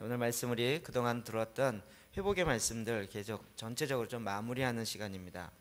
오늘 말씀 우리 그동안 들었던 회복의 말씀들 계속 전체적으로 좀 마무리하는 시간입니다.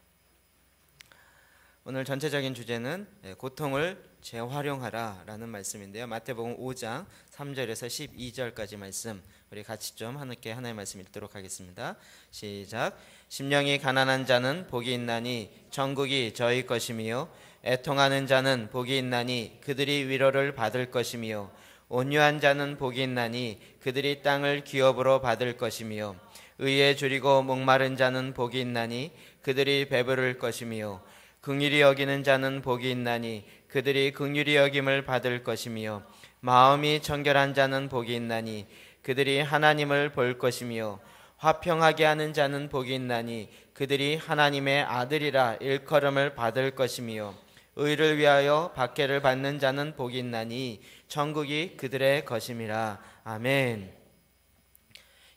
오늘 전체적인 주제는 고통을 재활용하라 라는 말씀인데요. 마태복음 5장 3절에서 12절까지 말씀 우리 같이 좀 함께 하나의 말씀 읽도록 하겠습니다. 시작. 심령이 가난한 자는 복이 있나니 천국이 저희 것이며 애통하는 자는 복이 있나니 그들이 위로를 받을 것이며 온유한 자는 복이 있나니 그들이 땅을 기업으로 받을 것이며 의에 줄이고 목마른 자는 복이 있나니 그들이 배부를 것이며 긍휼히 여기는 자는 복이 있나니 그들이 긍휼히 여김을 받을 것이며 마음이 청결한 자는 복이 있나니 그들이 하나님을 볼 것이며 화평하게 하는 자는 복이 있나니 그들이 하나님의 아들이라 일컬음을 받을 것이며 의를 위하여 박해를 받는 자는 복이 있나니 천국이 그들의 것임이라. 아멘.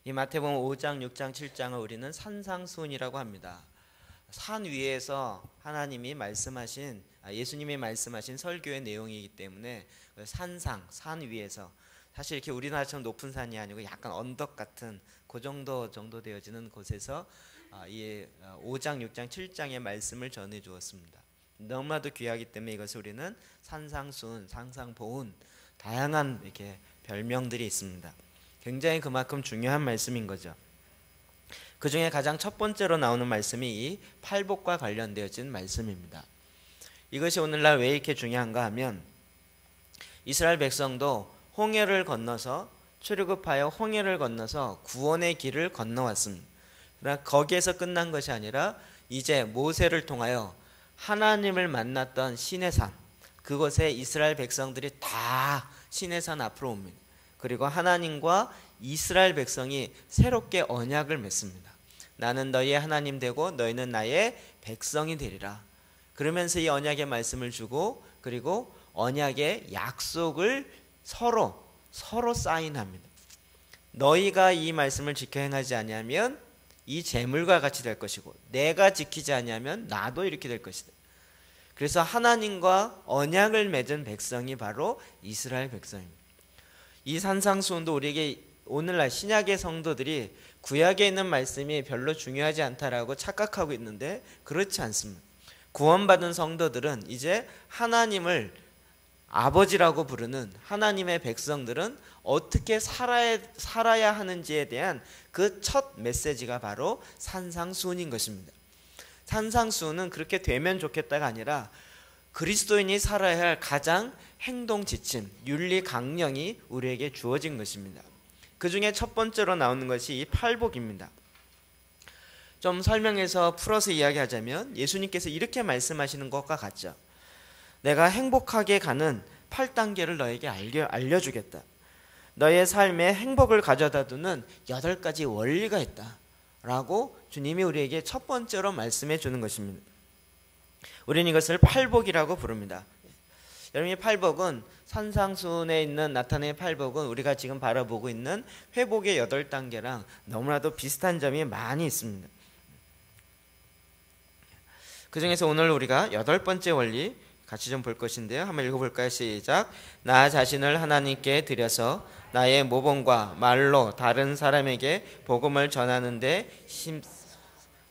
이 마태복음 5장, 6장, 7장을 우리는 산상수훈이라고 합니다. 산 위에서 하나님이 말씀하신 예수님이 말씀하신 설교의 내용이기 때문에 산 위에서 사실 이렇게 우리나라처럼 높은 산이 아니고 약간 언덕 같은 그 정도 되어지는 곳에서 이 5장, 6장, 7장의 말씀을 전해 주었습니다. 너무나도 귀하기 때문에 이것을 우리는 산상수훈, 상상보훈 다양한 이렇게 별명들이 있습니다. 굉장히 그만큼 중요한 말씀인 거죠. 그 중에 가장 첫 번째로 나오는 말씀이 이 팔복과 관련되어진 말씀입니다. 이것이 오늘날 왜 이렇게 중요한가 하면 이스라엘 백성도 홍해를 건너서 출애굽하여 홍해를 건너서 구원의 길을 건너왔습니다. 그러나 거기에서 끝난 것이 아니라 이제 모세를 통하여 하나님을 만났던 시내산, 그곳에 이스라엘 백성들이 다 시내산 앞으로 옵니다. 그리고 하나님과 이스라엘 백성이 새롭게 언약을 맺습니다. 나는 너희의 하나님 되고 너희는 나의 백성이 되리라. 그러면서 이 언약의 말씀을 주고 그리고 언약의 약속을 서로 사인합니다. 너희가 이 말씀을 지켜 행하지 아니하면 이 재물과 같이 될 것이고 내가 지키지 아니하면 나도 이렇게 될 것이다. 그래서 하나님과 언약을 맺은 백성이 바로 이스라엘 백성입니다. 이 산상수훈도 우리에게 오늘날 신약의 성도들이 구약에 있는 말씀이 별로 중요하지 않다라고 착각하고 있는데 그렇지 않습니다. 구원받은 성도들은 이제 하나님을 아버지라고 부르는 하나님의 백성들은 어떻게 살아야 하는지에 대한 그 첫 메시지가 바로 산상수훈인 것입니다. 산상수훈은 그렇게 되면 좋겠다가 아니라 그리스도인이 살아야 할 가장 행동 지침, 윤리 강령이 우리에게 주어진 것입니다. 그 중에 첫 번째로 나오는 것이 이 팔복입니다. 좀 설명해서 풀어서 이야기하자면 예수님께서 이렇게 말씀하시는 것과 같죠. 내가 행복하게 가는 8단계를 너에게 알려주겠다. 너의 삶에 행복을 가져다 두는 8가지 원리가 있다 라고 주님이 우리에게 첫 번째로 말씀해 주는 것입니다. 우리는 이것을 팔복이라고 부릅니다. 여러분, 이 팔복은 산상수훈에 있는 나타낸 팔복은 우리가 지금 바라보고 있는 회복의 8단계랑 너무나도 비슷한 점이 많이 있습니다. 그 중에서 오늘 우리가 8번째 원리 같이 좀 볼 것인데요. 한번 읽어볼까요? 시작. 나 자신을 하나님께 드려서 나의 모범과 말로 다른 사람에게 복음을 전하는데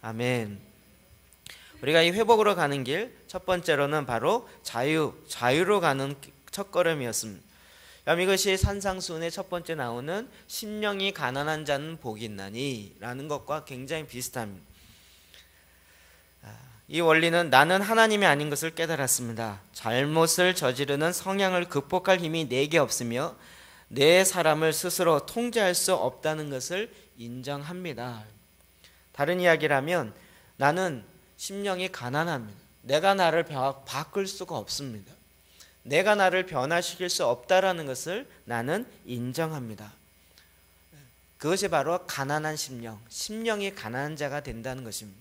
아멘. 우리가 이 회복으로 가는 길 첫 번째로는 바로 자유로 가는 첫걸음이었습니다. 이것이 산상수훈의 첫 번째 나오는 심령이 가난한 자는 복이 있나니 라는 것과 굉장히 비슷합니다. 이 원리는 나는 하나님이 아닌 것을 깨달았습니다. 잘못을 저지르는 성향을 극복할 힘이 내게 없으며 내 사람을 스스로 통제할 수 없다는 것을 인정합니다. 다른 이야기를 하면 나는 심령이 가난합니다. 내가 나를 바꿀 수가 없습니다. 내가 나를 변화시킬 수 없다라는 것을 나는 인정합니다. 그것이 바로 가난한 심령이 가난한 자가 된다는 것입니다.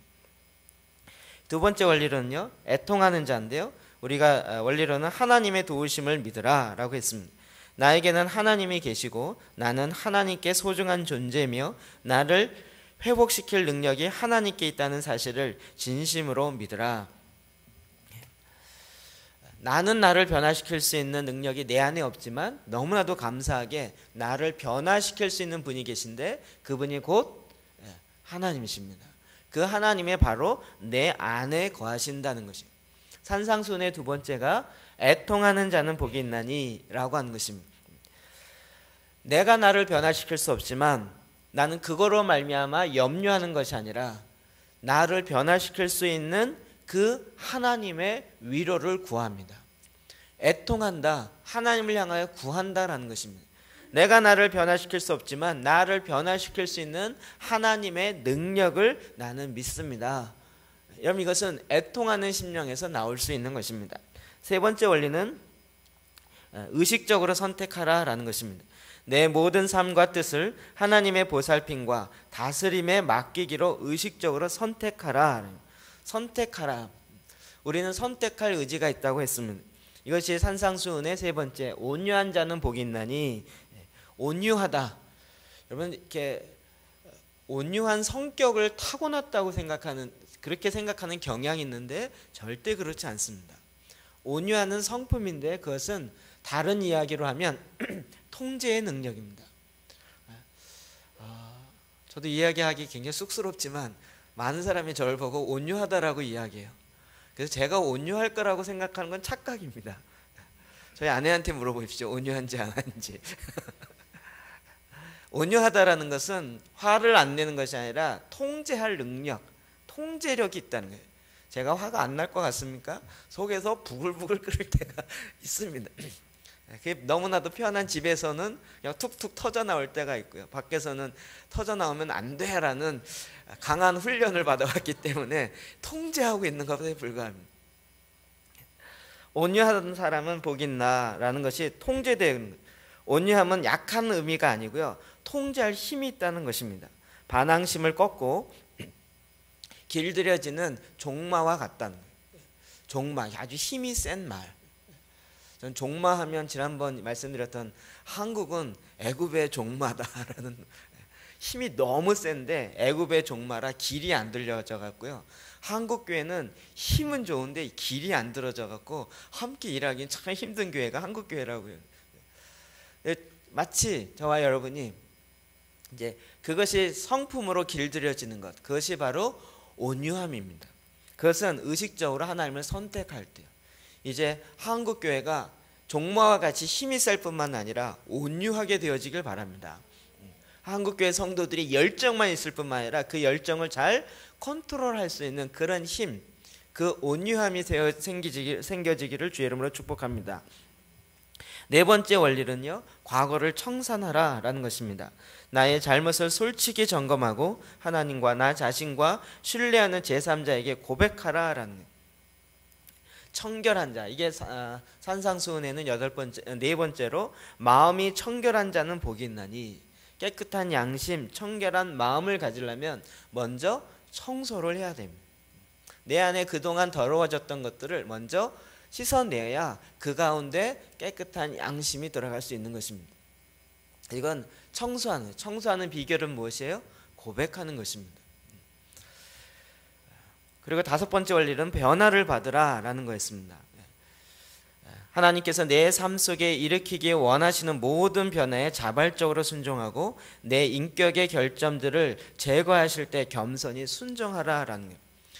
두 번째 원리로는요, 애통하는 자인데요. 우리가 원리로는 하나님의 도우심을 믿으라 라고 했습니다. 나에게는 하나님이 계시고 나는 하나님께 소중한 존재며 나를 회복시킬 능력이 하나님께 있다는 사실을 진심으로 믿으라. 나는 나를 변화시킬 수 있는 능력이 내 안에 없지만 너무나도 감사하게 나를 변화시킬 수 있는 분이 계신데 그분이 곧 하나님이십니다. 그 하나님이 바로 내 안에 거하신다는 것입니다. 산상수훈의 두 번째가 애통하는 자는 복이 있나니 라고 하는 것입니다. 내가 나를 변화시킬 수 없지만 나는 그거로 말미암아 염려하는 것이 아니라 나를 변화시킬 수 있는 그 하나님의 위로를 구합니다. 애통한다, 하나님을 향하여 구한다라는 것입니다. 내가 나를 변화시킬 수 없지만 나를 변화시킬 수 있는 하나님의 능력을 나는 믿습니다. 여러분, 이것은 애통하는 심령에서 나올 수 있는 것입니다. 세 번째 원리는 의식적으로 선택하라라는 것입니다. 내 모든 삶과 뜻을 하나님의 보살핌과 다스림에 맡기기로 의식적으로 선택하라. 선택하라. 우리는 선택할 의지가 있다고 했습니다. 이것이 산상수훈의 세 번째, 온유한 자는 복이 있나니. 온유하다. 여러분, 이렇게 온유한 성격을 타고났다고 그렇게 생각하는 경향이 있는데 절대 그렇지 않습니다. 온유하는 성품인데 그것은 다른 이야기로 하면 통제의 능력입니다. 저도 이야기하기 굉장히 쑥스럽지만 많은 사람이 저를 보고 온유하다라고 이야기해요. 그래서 제가 온유할 거라고 생각하는 건 착각입니다. 저희 아내한테 물어보십시오. 온유한지 안 한지. 온유하다라는 것은 화를 안 내는 것이 아니라 통제할 능력, 통제력이 있다는 거예요. 제가 화가 안 날 것 같습니까? 속에서 부글부글 끓을 때가 있습니다. 그게 너무나도 편한 집에서는 그냥 툭툭 터져 나올 때가 있고요. 밖에서는 터져 나오면 안 돼라는 강한 훈련을 받아왔기 때문에 통제하고 있는 것에 불과합니다. 온유한 사람은 복이 있나라는 것이 통제되는 거예요. 온유함은 약한 의미가 아니고요, 통제할 힘이 있다는 것입니다. 반항심을 꺾고 길들여지는 종마와 같다는 거예요. 종마, 아주 힘이 센 말. 전 종마하면 지난번 말씀드렸던 한국은 애굽의 종마다라는, 힘이 너무 센데 애굽의 종마라 길이 안 들려져 갖고요. 한국 교회는 힘은 좋은데 길이 안 들어져 갖고 함께 일하기 참 힘든 교회가 한국 교회라고요. 마치 저와 여러분이 이제 그것이 성품으로 길들여지는 것, 그것이 바로 온유함입니다. 그것은 의식적으로 하나님을 선택할 때요. 이제 한국 교회가 종마와 같이 힘이 셀 뿐만 아니라 온유하게 되어지길 바랍니다. 한국 교회 성도들이 열정만 있을 뿐만 아니라 그 열정을 잘 컨트롤할 수 있는 그런 힘, 그 온유함이 생겨지기를 주의 이름으로 축복합니다. 네 번째 원리는요, 과거를 청산하라 라는 것입니다. 나의 잘못을 솔직히 점검하고 하나님과 나 자신과 신뢰하는 제3자에게 고백하라 라는 거예요. 청결한 자, 이게 산상수훈에는 네 번째로 마음이 청결한 자는 복이 있나니. 깨끗한 양심, 청결한 마음을 가지려면 먼저 청소를 해야 됩니다. 내 안에 그동안 더러워졌던 것들을 먼저 씻어내야 그 가운데 깨끗한 양심이 들어갈 수 있는 것입니다. 이건 청소하는 비결은 무엇이에요? 고백하는 것입니다. 그리고 다섯 번째 원리는 변화를 받으라 라는 거였습니다. 하나님께서 내 삶 속에 일으키기 원하시는 모든 변화에 자발적으로 순종하고 내 인격의 결점들을 제거하실 때 겸손히 순종하라 라는 거예요.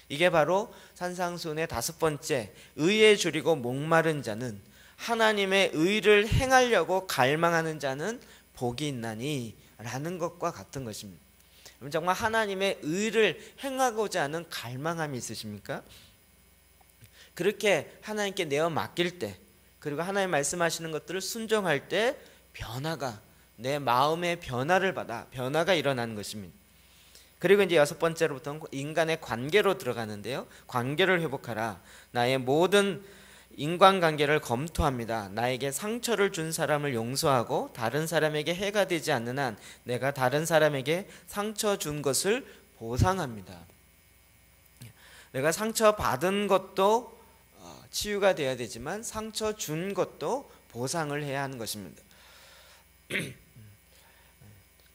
이게 바로 산상수훈의 다섯 번째, 의에 줄이고 목마른 자는, 하나님의 의를 행하려고 갈망하는 자는 복이 있나니 라는 것과 같은 것입니다. 정말 하나님의 의를 행하고자 하는 갈망함이 있으십니까? 그렇게 하나님께 내어 맡길 때, 그리고 하나님 말씀하시는 것들을 순종할 때 변화가, 내 마음의 변화를 받아 변화가 일어나는 것입니다. 그리고 이제 여섯 번째로부터는 인간의 관계로 들어가는데요. 관계를 회복하라. 나의 모든 인간관계를 검토합니다. 나에게 상처를 준 사람을 용서하고 다른 사람에게 해가 되지 않는 한 내가 다른 사람에게 상처 준 것을 보상합니다. 내가 상처 받은 것도 치유가 되어야 되지만 상처 준 것도 보상을 해야 하는 것입니다.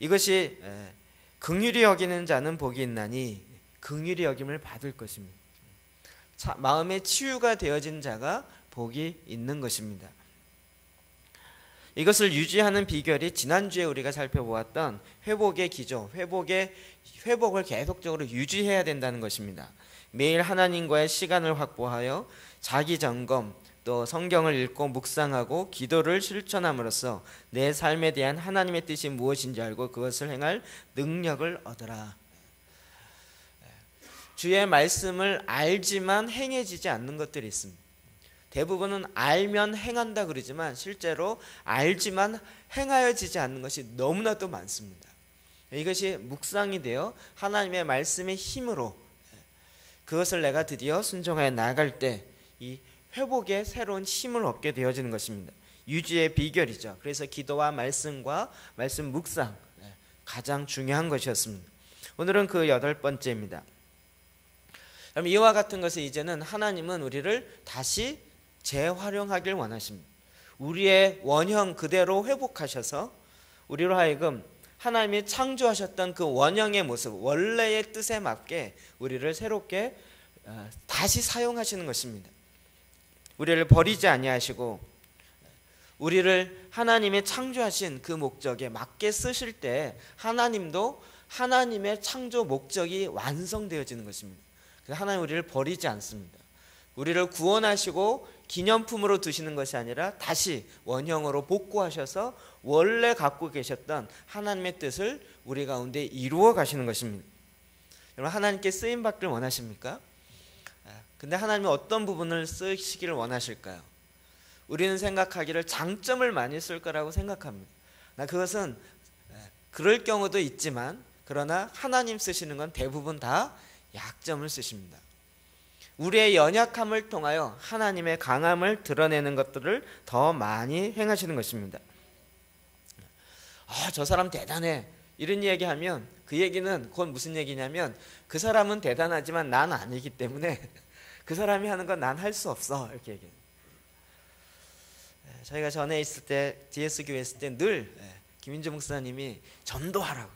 이것이 긍휼히 여기는 자는 복이 있나니, 긍휼히 여김을 받을 것입니다. 마음의 치유가 되어진 자가 복이 있는 것입니다. 이것을 유지하는 비결이 지난주에 우리가 살펴보았던 회복의 기조, 회복을 계속적으로 유지해야 된다는 것입니다. 매일 하나님과의 시간을 확보하여 자기 점검, 또 성경을 읽고 묵상하고 기도를 실천함으로써 내 삶에 대한 하나님의 뜻이 무엇인지 알고 그것을 행할 능력을 얻어라. 주의 말씀을 알지만 행해지지 않는 것들이 있습니다. 대부분은 알면 행한다 그러지만 실제로 알지만 행하여지지 않는 것이 너무나도 많습니다. 이것이 묵상이 되어 하나님의 말씀의 힘으로 그것을 내가 드디어 순종하여 나아갈 때 이 회복의 새로운 힘을 얻게 되어지는 것입니다. 유지의 비결이죠. 그래서 기도와 말씀과 말씀 묵상 가장 중요한 것이었습니다. 오늘은 그 8번째입니다. 그럼 이와 같은 것을 이제는 하나님은 우리를 다시 재활용하길 원하십니다. 우리의 원형 그대로 회복하셔서 우리로 하여금 하나님이 창조하셨던 그 원형의 모습, 원래의 뜻에 맞게 우리를 새롭게 다시 사용하시는 것입니다. 우리를 버리지 아니하시고 우리를 하나님의 창조하신 그 목적에 맞게 쓰실 때 하나님도 하나님의 창조 목적이 완성되어지는 것입니다. 그래서 하나님 우리를 버리지 않습니다. 우리를 구원하시고 기념품으로 두시는 것이 아니라 다시 원형으로 복구하셔서 원래 갖고 계셨던 하나님의 뜻을 우리 가운데 이루어 가시는 것입니다. 여러분, 하나님께 쓰임 받기를 원하십니까? 근데 하나님은 어떤 부분을 쓰시기를 원하실까요? 우리는 생각하기를 장점을 많이 쓸 거라고 생각합니다. 그것은 그럴 경우도 있지만 그러나 하나님 쓰시는 건 대부분 다 약점을 쓰십니다. 우리의 연약함을 통하여 하나님의 강함을 드러내는 것들을 더 많이 행하시는 것입니다. 저 사람 대단해 이런 얘기하면 그 얘기는 곧 무슨 얘기냐면 그 사람은 대단하지만 난 아니기 때문에 그 사람이 하는 건 난 할 수 없어 이렇게 얘기해요. 저희가 전에 있을 때 DS 교회 있을 때 늘 김인주 목사님이 전도하라고,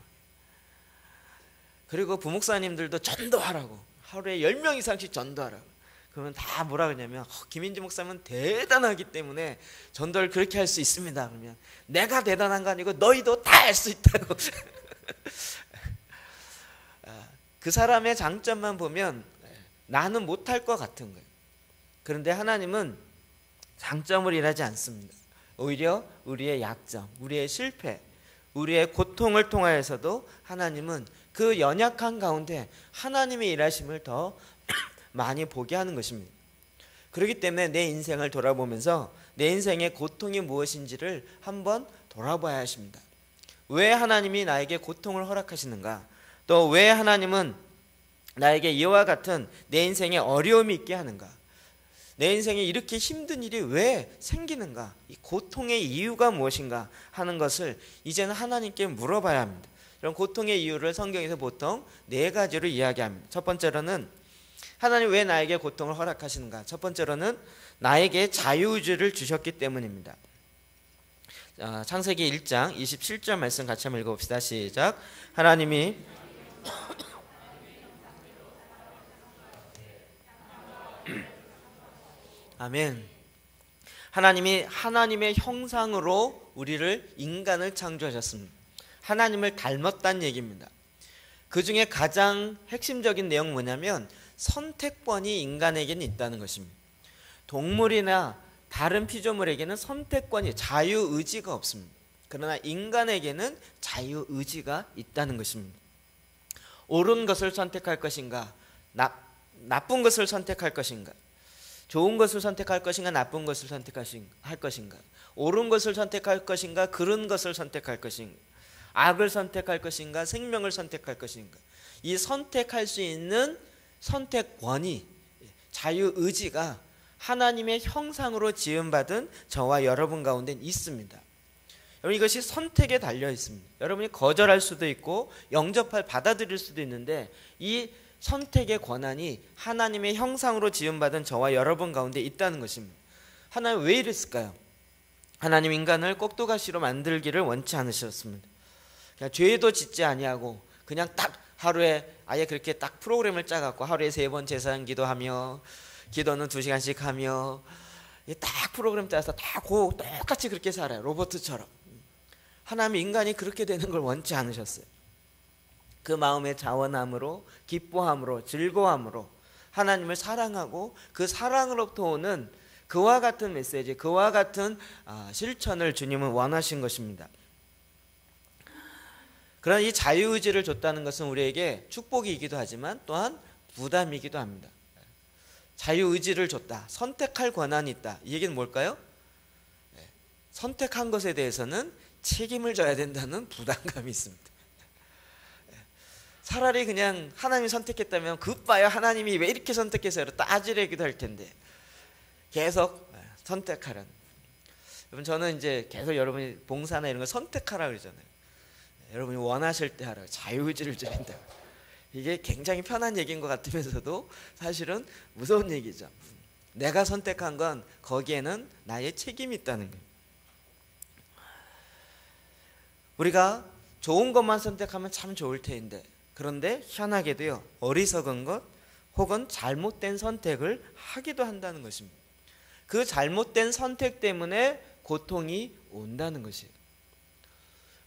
그리고 부목사님들도 전도하라고, 하루에 10명 이상씩 전도하라고. 그러면 다 뭐라 그러냐면 김인주 목사님은 대단하기 때문에 전도를 그렇게 할 수 있습니다. 그러면 내가 대단한 거 아니고 너희도 다 할 수 있다고. 그 사람의 장점만 보면 나는 못할 것 같은 거예요. 그런데 하나님은 장점을 일하지 않습니다. 오히려 우리의 약점, 우리의 실패, 우리의 고통을 통하여서도 하나님은 그 연약한 가운데 하나님의 일하심을 더 많이 보게 하는 것입니다. 그렇기 때문에 내 인생을 돌아보면서 내 인생의 고통이 무엇인지를 한번 돌아봐야 하십니다. 왜 하나님이 나에게 고통을 허락하시는가? 또 왜 하나님은 나에게 이와 같은 내 인생에 어려움이 있게 하는가? 내 인생에 이렇게 힘든 일이 왜 생기는가? 이 고통의 이유가 무엇인가 하는 것을 이제는 하나님께 물어봐야 합니다. 그럼 고통의 이유를 성경에서 보통 4가지로 이야기합니다. 첫 번째로는 하나님 왜 나에게 고통을 허락하시는가? 첫 번째로는 나에게 자유의지를 주셨기 때문입니다. 창세기 1장 27절 말씀 같이 한번 읽어봅시다. 시작. 하나님이 아멘. 하나님이 하나님의 형상으로 우리를 인간을 창조하셨습니다. 하나님을 닮았다는 얘기입니다. 그 중에 가장 핵심적인 내용 뭐냐면 선택권이 인간에게는 있다는 것입니다. 동물이나 다른 피조물에게는 선택권이, 자유의지가 없습니다. 그러나 인간에게는 자유의지가 있다는 것입니다. 옳은 것을 선택할 것인가, 나쁜 것을 선택할 것인가, 좋은 것을 선택할 것인가, 나쁜 것을 선택할 것인가, 옳은 것을 선택할 것인가, 그른 것을 선택할 것인가, 악을 선택할 것인가, 생명을 선택할 것인가, 이 선택할 수 있는 선택권이, 자유의지가 하나님의 형상으로 지음받은 저와 여러분 가운데 있습니다. 여러분, 이것이 선택에 달려 있습니다. 여러분이 거절할 수도 있고 영접할, 받아들일 수도 있는데 이 선택의 권한이 하나님의 형상으로 지음받은 저와 여러분 가운데 있다는 것입니다. 하나님 왜 이랬을까요? 하나님 인간을 꼭두가시로 만들기를 원치 않으셨습니다. 그냥 죄도 짓지 아니하고 그냥 딱 하루에 아예 그렇게 딱 프로그램을 짜갖고 하루에 3번 제사장 기도하며 기도는 2시간씩 하며 딱 프로그램 짜서 다 똑같이 그렇게 살아요. 로봇처럼. 하나님 인간이 그렇게 되는 걸 원치 않으셨어요. 그 마음의 자원함으로, 기뻐함으로, 즐거움으로 하나님을 사랑하고 그 사랑으로부터 오는 그와 같은 메시지, 그와 같은 실천을 주님은 원하신 것입니다. 그러나 이 자유의지를 줬다는 것은 우리에게 축복이기도 하지만 또한 부담이기도 합니다. 자유의지를 줬다, 선택할 권한이 있다. 이 얘기는 뭘까요? 선택한 것에 대해서는 책임을 져야 된다는 부담감이 있습니다. 차라리 그냥 하나님이 선택했다면 그봐야 하나님이 왜 이렇게 선택해서 따지려기도 할 텐데 계속 선택하라는. 여러분, 저는 이제 계속 여러분이 봉사나 이런 거 선택하라 그러잖아요. 여러분이 원하실 때 하라, 자유의지를 드린다. 이게 굉장히 편한 얘기인 것 같으면서도 사실은 무서운 얘기죠. 내가 선택한 건 거기에는 나의 책임이 있다는 거예요. 우리가 좋은 것만 선택하면 참 좋을 텐데, 그런데 희한하게도요, 어리석은 것 혹은 잘못된 선택을 하기도 한다는 것입니다. 그 잘못된 선택 때문에 고통이 온다는 것이에요.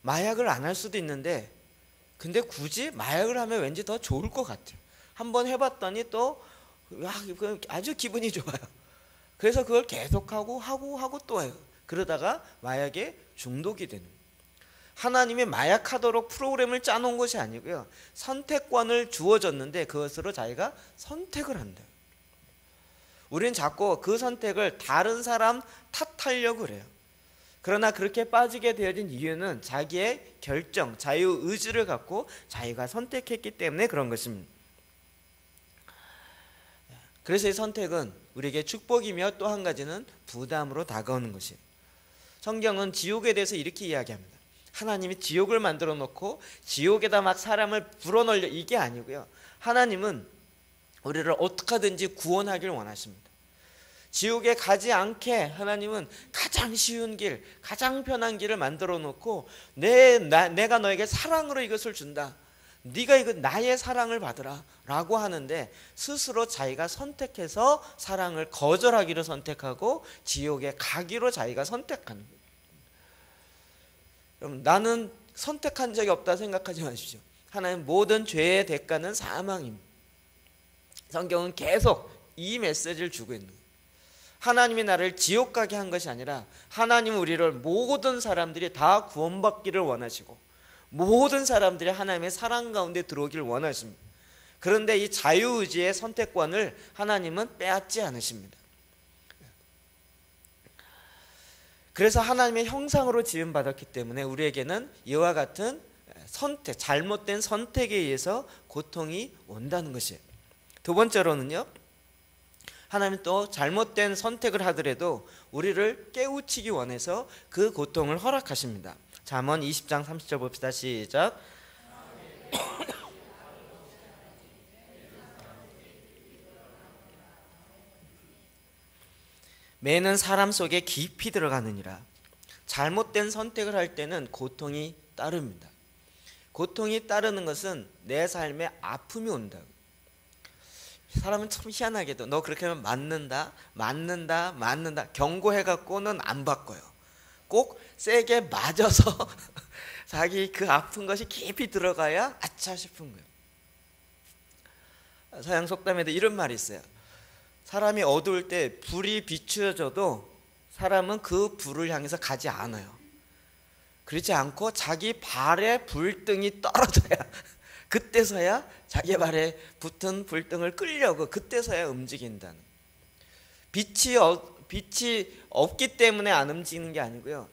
마약을 안 할 수도 있는데 근데 굳이 마약을 하면 왠지 더 좋을 것 같아요. 한번 해봤더니 또 아주 기분이 좋아요. 그래서 그걸 계속하고 하고 또 해요. 그러다가 마약에 중독이 되는 거예요. 하나님이 마약하도록 프로그램을 짜놓은 것이 아니고요, 선택권을 주어졌는데 그것으로 자기가 선택을 한다. 우리는 자꾸 그 선택을 다른 사람 탓하려고 그래요. 그러나 그렇게 빠지게 되어진 이유는 자기의 결정, 자유의지를 갖고 자기가 선택했기 때문에 그런 것입니다. 그래서 이 선택은 우리에게 축복이며 또 한 가지는 부담으로 다가오는 것이에요. 성경은 지옥에 대해서 이렇게 이야기합니다. 하나님이 지옥을 만들어 놓고 지옥에다 막 사람을 불어넣으려, 이게 아니고요, 하나님은 우리를 어떻게 하든지 구원하길 원하십니다. 지옥에 가지 않게 하나님은 가장 쉬운 길, 가장 편한 길을 만들어 놓고 내가 너에게 사랑으로 이것을 준다, 네가 이거 나의 사랑을 받으라 라고 하는데 스스로 자기가 선택해서 사랑을 거절하기로 선택하고 지옥에 가기로 자기가 선택하는 거예요. 그럼 나는 선택한 적이 없다 생각하지 마십시오. 하나님 모든 죄의 대가는 사망입니다. 성경은 계속 이 메시지를 주고 있는 거예요. 하나님이 나를 지옥 가게 한 것이 아니라 하나님은 우리를 모든 사람들이 다 구원받기를 원하시고 모든 사람들이 하나님의 사랑 가운데 들어오기를 원하십니다. 그런데 이 자유의지의 선택권을 하나님은 빼앗지 않으십니다. 그래서 하나님의 형상으로 지음받았기 때문에 우리에게는 이와 같은 선택, 잘못된 선택에 의해서 고통이 온다는 것이에요. 두 번째로는요, 하나님 또 잘못된 선택을 하더라도 우리를 깨우치기 원해서 그 고통을 허락하십니다. 잠언 20장 30절 봅시다. 시작. 매는 사람 속에 깊이 들어가느니라. 잘못된 선택을 할 때는 고통이 따릅니다. 고통이 따르는 것은 내 삶에 아픔이 온다. 사람은 참 희한하게도 너 그렇게 하면 맞는다 경고해갖고는 안 바꿔요. 꼭 세게 맞아서 자기 그 아픈 것이 깊이 들어가야 아차 싶은 거예요. 서양 속담에도 이런 말이 있어요. 사람이 어두울 때 불이 비추어져도 사람은 그 불을 향해서 가지 않아요. 그렇지 않고 자기 발에 불등이 떨어져야 그때서야 자기 발에 붙은 불등을 끌려고 그때서야 움직인다는. 빛이 없기 때문에 안 움직이는 게 아니고요,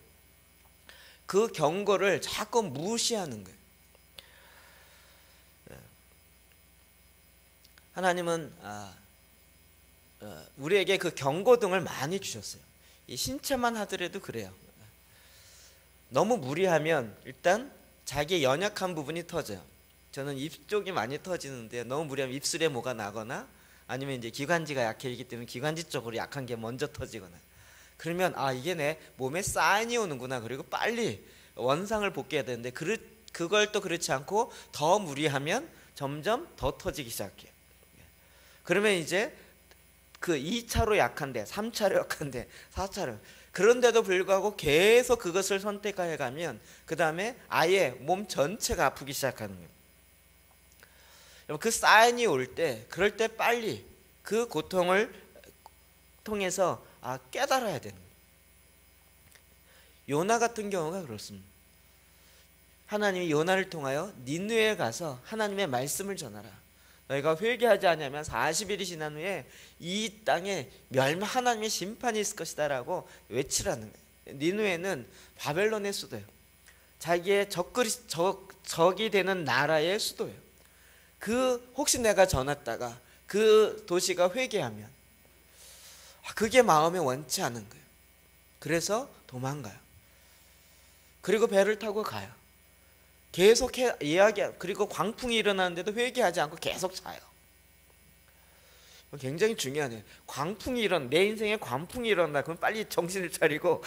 그 경고를 자꾸 무시하는 거예요. 하나님은 우리에게 그 경고등을 많이 주셨어요. 이 신체만 하더라도 그래요. 너무 무리하면 일단 자기의 연약한 부분이 터져요. 저는 입 쪽이 많이 터지는데 너무 무리하면 입술에 뭐가 나거나 아니면 이제 기관지가 약해지기 때문에 기관지 쪽으로 약한 게 먼저 터지거나, 그러면 이게 내 몸에 사인이 오는구나, 그리고 빨리 원상을 복귀해야 되는데 그걸 또 그렇지 않고 더 무리하면 점점 더 터지기 시작해요. 그러면 이제 그 2차로 약한데, 3차로 약한데, 4차로, 그런데도 불구하고 계속 그것을 선택해 가면 그 다음에 아예 몸 전체가 아프기 시작하는 거예요. 그 사인이 올 때, 그럴 때 빨리 그 고통을 통해서 깨달아야 되는 거예요. 요나 같은 경우가 그렇습니다. 하나님이 요나를 통하여 니느웨에 가서 하나님의 말씀을 전하라. 너희가 회개하지 않으면 40일이 지난 후에 이 땅에 하나님의 심판이 있을 것이다 라고 외치라는 거예요. 니느웨는 바벨론의 수도예요. 자기의 적이 되는 나라의 수도예요. 혹시 내가 전했다가 그 도시가 회개하면 그게 마음에 원치 않은 거예요. 그래서 도망가요. 그리고 배를 타고 가요. 계속 그리고 광풍이 일어나는데도 회개하지 않고 계속 자요. 굉장히 중요하네요. 내 인생에 광풍이 일어나. 그럼 빨리 정신을 차리고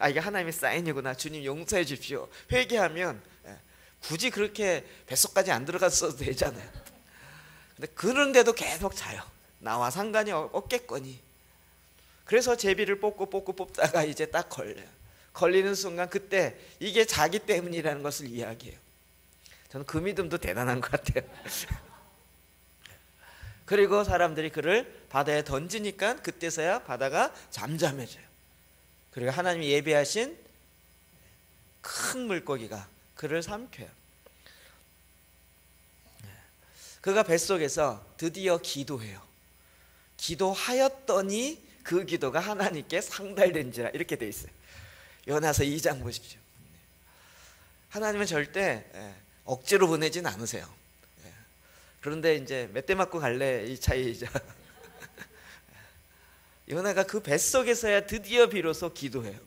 이게 하나님의 사인이구나. 주님 용서해 주십시오. 회개하면 굳이 그렇게 뱃속까지 안 들어갔어도 되잖아요. 근데 그런데도 계속 자요. 나와 상관이 없겠거니. 그래서 제비를 뽑다가 이제 딱 걸려요. 걸리는 순간 그때 이게 자기 때문이라는 것을 이야기해요. 저는 그 믿음도 대단한 것 같아요. 그리고 사람들이 그를 바다에 던지니까 그때서야 바다가 잠잠해져요. 그리고 하나님이 예비하신 큰 물고기가 그를 삼켜요. 그가 뱃속에서 드디어 기도해요. 기도하였더니 그 기도가 하나님께 상달된지라 이렇게 돼 있어요. 요나서 2장 보십시오. 하나님은 절대 억지로 보내진 않으세요. 그런데 이제 몇 대 맞고 갈래 이 차이죠. 요나가 그 뱃속에서야 드디어 비로소 기도해요.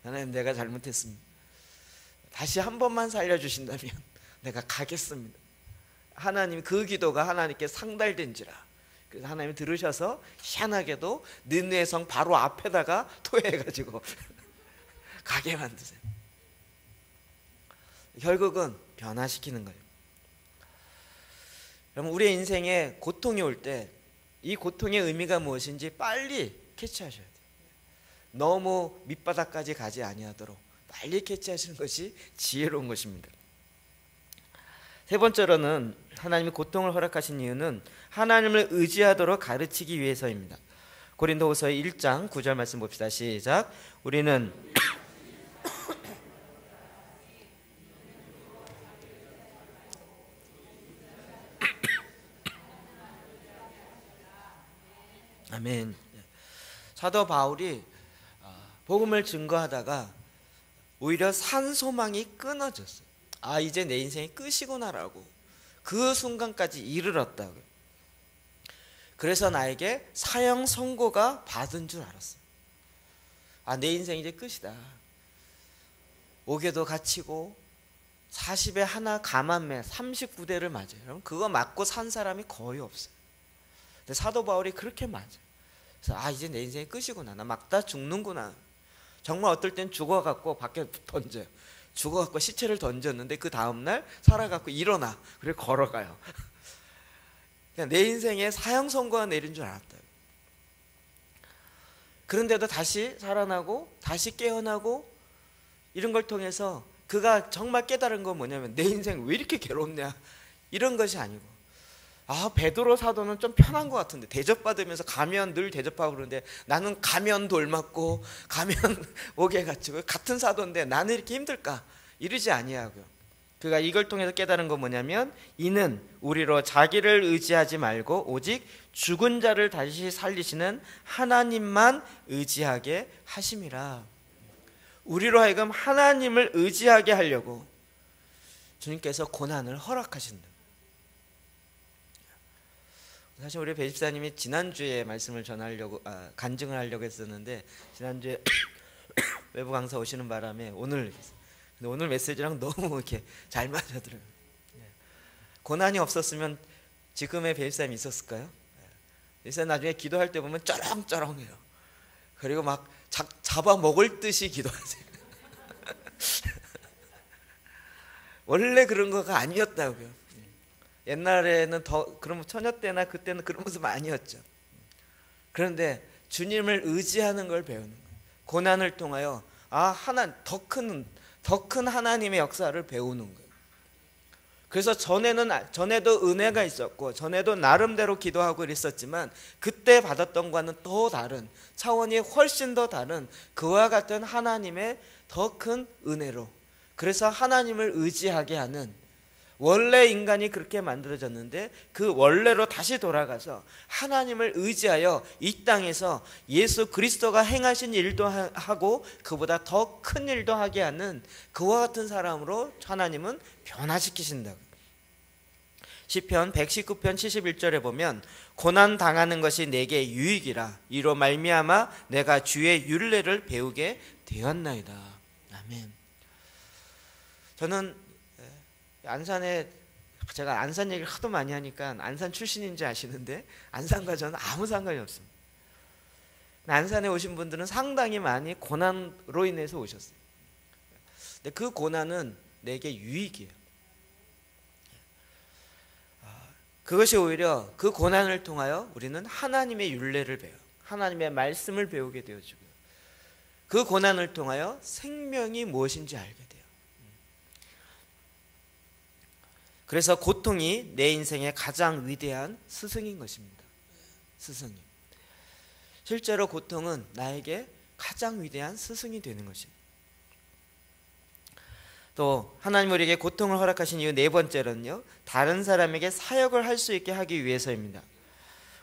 하나님, 내가 잘못했습니다. 다시 한 번만 살려주신다면 내가 가겠습니다. 하나님, 그 기도가 하나님께 상달된지라. 그래서 하나님이 들으셔서 희한하게도 느느웨 성 바로 앞에다가 토해가지고 가게 만드세요. 결국은 변화시키는 거예요. 그럼 우리의 인생에 고통이 올 때 이 고통의 의미가 무엇인지 빨리 캐치하셔야 돼요. 너무 밑바닥까지 가지 아니하도록 빨리 캐치하시는 것이 지혜로운 것입니다. 세 번째로는 하나님이 고통을 허락하신 이유는 하나님을 의지하도록 가르치기 위해서입니다. 고린도후서 1장 9절 말씀 봅시다. 시작. 우리는 아멘. 사도 바울이 복음을 증거하다가 오히려 산 소망이 끊어졌어요. 이제 내 인생이 끝이구나라고 그 순간까지 이르렀다고. 그래서 나에게 사형 선고가 받은 줄 알았어요. 내 인생 이제 끝이다. 옥에도 갇히고 40에 하나 감한매 39대를 맞아요. 그거 맞고 산 사람이 거의 없어요. 근데 사도 바울이 그렇게 맞아요. 그래서 이제 내 인생이 끝이구나. 나 막다 죽는구나. 정말 어떨 땐 죽어갖고 밖에 던져요. 죽어갖고 시체를 던졌는데 그 다음날 살아갖고 일어나. 그래 걸어가요. 그냥 내 인생에 사형 선고가 내린 줄 알았다. 그런데도 다시 살아나고 다시 깨어나고 이런 걸 통해서 그가 정말 깨달은 건 뭐냐면 내 인생 왜 이렇게 괴롭냐 이런 것이 아니고 베드로 사도는 좀 편한 것 같은데 대접받으면서 가면 늘 대접하고 그러는데 나는 가면 돌 맞고 가면 옥에 갇히고 같은 사도인데 나는 이렇게 힘들까 이러지 아니하고요. 그가 이걸 통해서 깨달은 건 뭐냐면 이는 우리로 자기를 의지하지 말고 오직 죽은 자를 다시 살리시는 하나님만 의지하게 하심이라. 우리로 하여금 하나님을 의지하게 하려고 주님께서 고난을 허락하신다. 사실 우리 배 집사님이 지난주에 말씀을 전하려고 간증을 하려고 했었는데 지난주에 외부 강사 오시는 바람에 오늘 메시지랑 너무 이렇게 잘 맞아들어요. 고난이 없었으면 지금의 배 집사님이 있었을까요? 그래서 나중에 기도할 때 보면 쩌렁쩌렁해요. 그리고 막 잡아먹을 듯이 기도하세요. 원래 그런 거가 아니었다고요. 옛날에는 더 그러면 처녀 때나 그때는 그런 모습 아니었죠. 그런데 주님을 의지하는 걸 배우는 거예요. 고난을 통하여 더 큰 하나님의 역사를 배우는 거예요. 그래서 전에도 은혜가 있었고 전에도 나름대로 기도하고 그랬었지만 그때 받았던 것과는 또 다른 차원이 훨씬 더 다른 그와 같은 하나님의 더 큰 은혜로, 그래서 하나님을 의지하게 하는, 원래 인간이 그렇게 만들어졌는데 그 원래로 다시 돌아가서 하나님을 의지하여 이 땅에서 예수 그리스도가 행하신 일도 하고 그보다 더 큰 일도 하게 하는 그와 같은 사람으로 하나님은 변화시키신다고. 시편 119편 71절에 보면 고난 당하는 것이 내게 유익이라 이로 말미암아 내가 주의 율례를 배우게 되었나이다. 아멘. 저는 안산에, 제가 안산 얘기를 하도 많이 하니까 안산 출신인지 아시는데 안산과 저는 아무 상관이 없습니다. 안산에 오신 분들은 상당히 많이 고난으로 인해서 오셨어요. 근데 그 고난은 내게 유익이에요. 그것이 오히려 그 고난을 통하여 우리는 하나님의 율례를 배워, 하나님의 말씀을 배우게 되어주고요. 그 고난을 통하여 생명이 무엇인지 알게 돼요. 그래서 고통이 내 인생의 가장 위대한 스승인 것입니다. 스승이. 실제로 고통은 나에게 가장 위대한 스승이 되는 것입니다. 또 하나님 우리에게 고통을 허락하신 이유 네 번째로는요, 다른 사람에게 사역을 할 수 있게 하기 위해서입니다.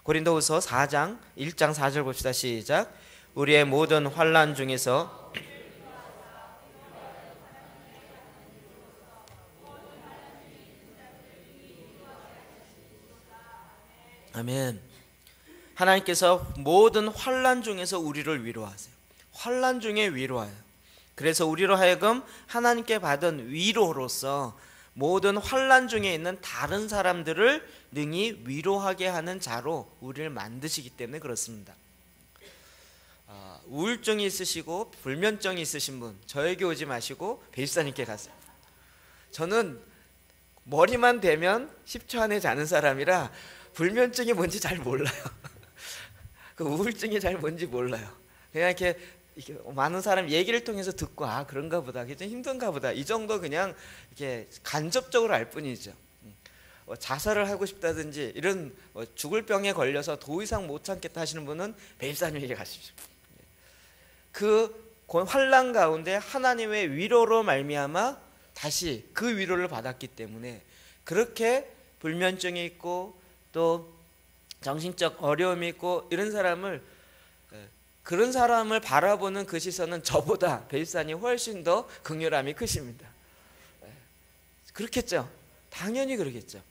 고린도후서 4장 1장 4절 봅시다. 시작. 우리의 모든 환난 중에서 아멘. 하나님께서 모든 환난 중에서 우리를 위로하세요. 환난 중에 위로하여요. 그래서 우리로 하여금 하나님께 받은 위로로서 모든 환난 중에 있는 다른 사람들을 능히 위로하게 하는 자로 우리를 만드시기 때문에 그렇습니다. 우울증이 있으시고 불면증이 있으신 분 저에게 오지 마시고 배집사님께 가세요. 저는 머리만 대면 10초 안에 자는 사람이라 불면증이 뭔지 잘 몰라요. 그 우울증이 잘 뭔지 몰라요. 그냥 이렇게 많은 사람 얘기를 통해서 듣고 그런가 보다, 그게 좀 힘든가 보다, 이 정도 그냥 이렇게 간접적으로 알 뿐이죠. 자살을 하고 싶다든지 이런 죽을 병에 걸려서 더 이상 못 참겠다 하시는 분은 배집사님에게 가십시오. 그 환난 가운데 하나님의 위로로 말미암아 다시 그 위로를 받았기 때문에 그렇게 불면증이 있고 또 정신적 어려움이 있고 이런 그런 사람을 바라보는 그 시선은 저보다 배집사님 훨씬 더 긍휼함이 크십니다. 그렇겠죠. 당연히 그러겠죠.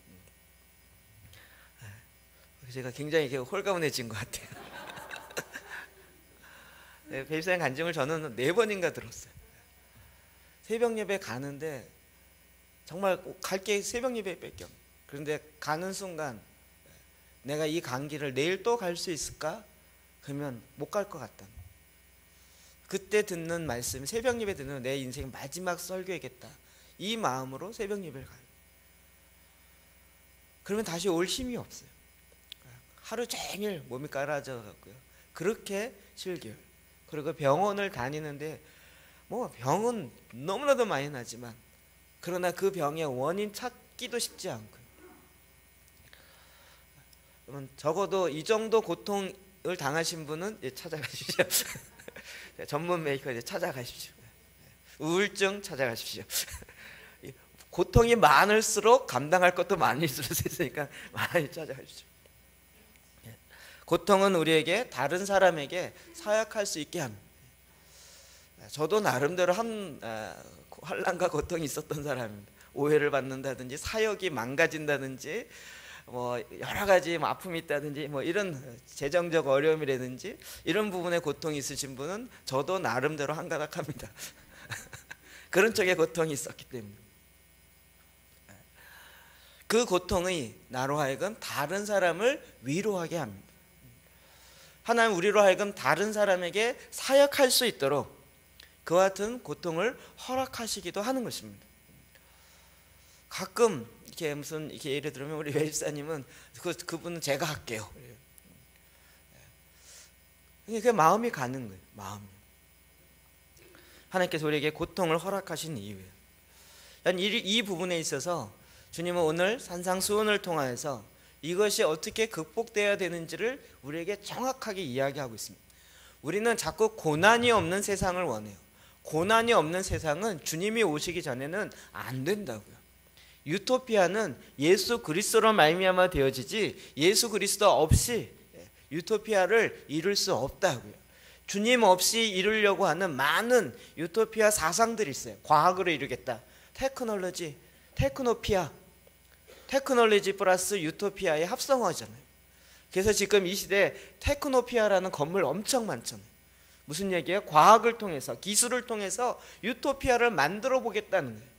제가 굉장히 홀가분해진 것 같아요. 배집사님 간증을 저는 4번인가 들었어요. 새벽 예배 가는데 정말 갈 게 새벽 예배밖에 없어요. 그런데 가는 순간 내가 이 강길을 내일 또 갈 수 있을까? 그러면 못 갈 것 같다. 그때 듣는 말씀, 새벽 예배 듣는 내 인생 마지막 설교이겠다, 이 마음으로 새벽 예배를 가요. 그러면 다시 올 힘이 없어요. 하루 종일 몸이 깔아져 갖고요. 그렇게 7개월. 그리고 병원을 다니는데 병은 너무나도 많이 나지만 그러나 그 병의 원인 찾기도 쉽지 않고요. 그러면 적어도 이 정도 고통을 당하신 분은 찾아가십시오. 전문 메이커 찾아가십시오. 우울증 찾아가십시오. 고통이 많을수록 감당할 것도 많을수록 있으니까 많이 찾아가십시오. 고통은 우리에게 다른 사람에게 사역할 수 있게 합니다. 저도 나름대로 환난과 고통이 있었던 사람입니다. 오해를 받는다든지 사역이 망가진다든지 여러 가지 아픔이 있다든지 이런 재정적 어려움이라든지 이런 부분에 고통이 있으신 분은 저도 나름대로 한가닥합니다. 그런 쪽에 고통이 있었기 때문에 그 고통이 나로 하여금 다른 사람을 위로하게 합니다. 하나님 우리로 하여금 다른 사람에게 사역할 수 있도록 그와 같은 고통을 허락하시기도 하는 것입니다. 가끔 이렇게 예를 들면 우리 외집사님은 그분은 제가 할게요. 그 마음이 가는 거예요. 마음이. 하나님께서 우리에게 고통을 허락하신 이유예요. 이 부분에 있어서 주님은 오늘 산상수훈을 통하여서 이것이 어떻게 극복되어야 되는지를 우리에게 정확하게 이야기하고 있습니다. 우리는 자꾸 고난이 없는 세상을 원해요. 고난이 없는 세상은 주님이 오시기 전에는 안 된다고요. 유토피아는 예수 그리스도로 말미암아 되어지지 예수 그리스도 없이 유토피아를 이룰 수 없다고요. 주님 없이 이루려고 하는 많은 유토피아 사상들이 있어요. 과학으로 이루겠다. 테크놀로지, 테크노피아, 테크놀로지 플러스 유토피아의 합성어잖아요. 그래서 지금 이 시대에 테크노피아라는 건물 엄청 많잖아요. 무슨 얘기예요? 과학을 통해서, 기술을 통해서 유토피아를 만들어 보겠다는 거예요.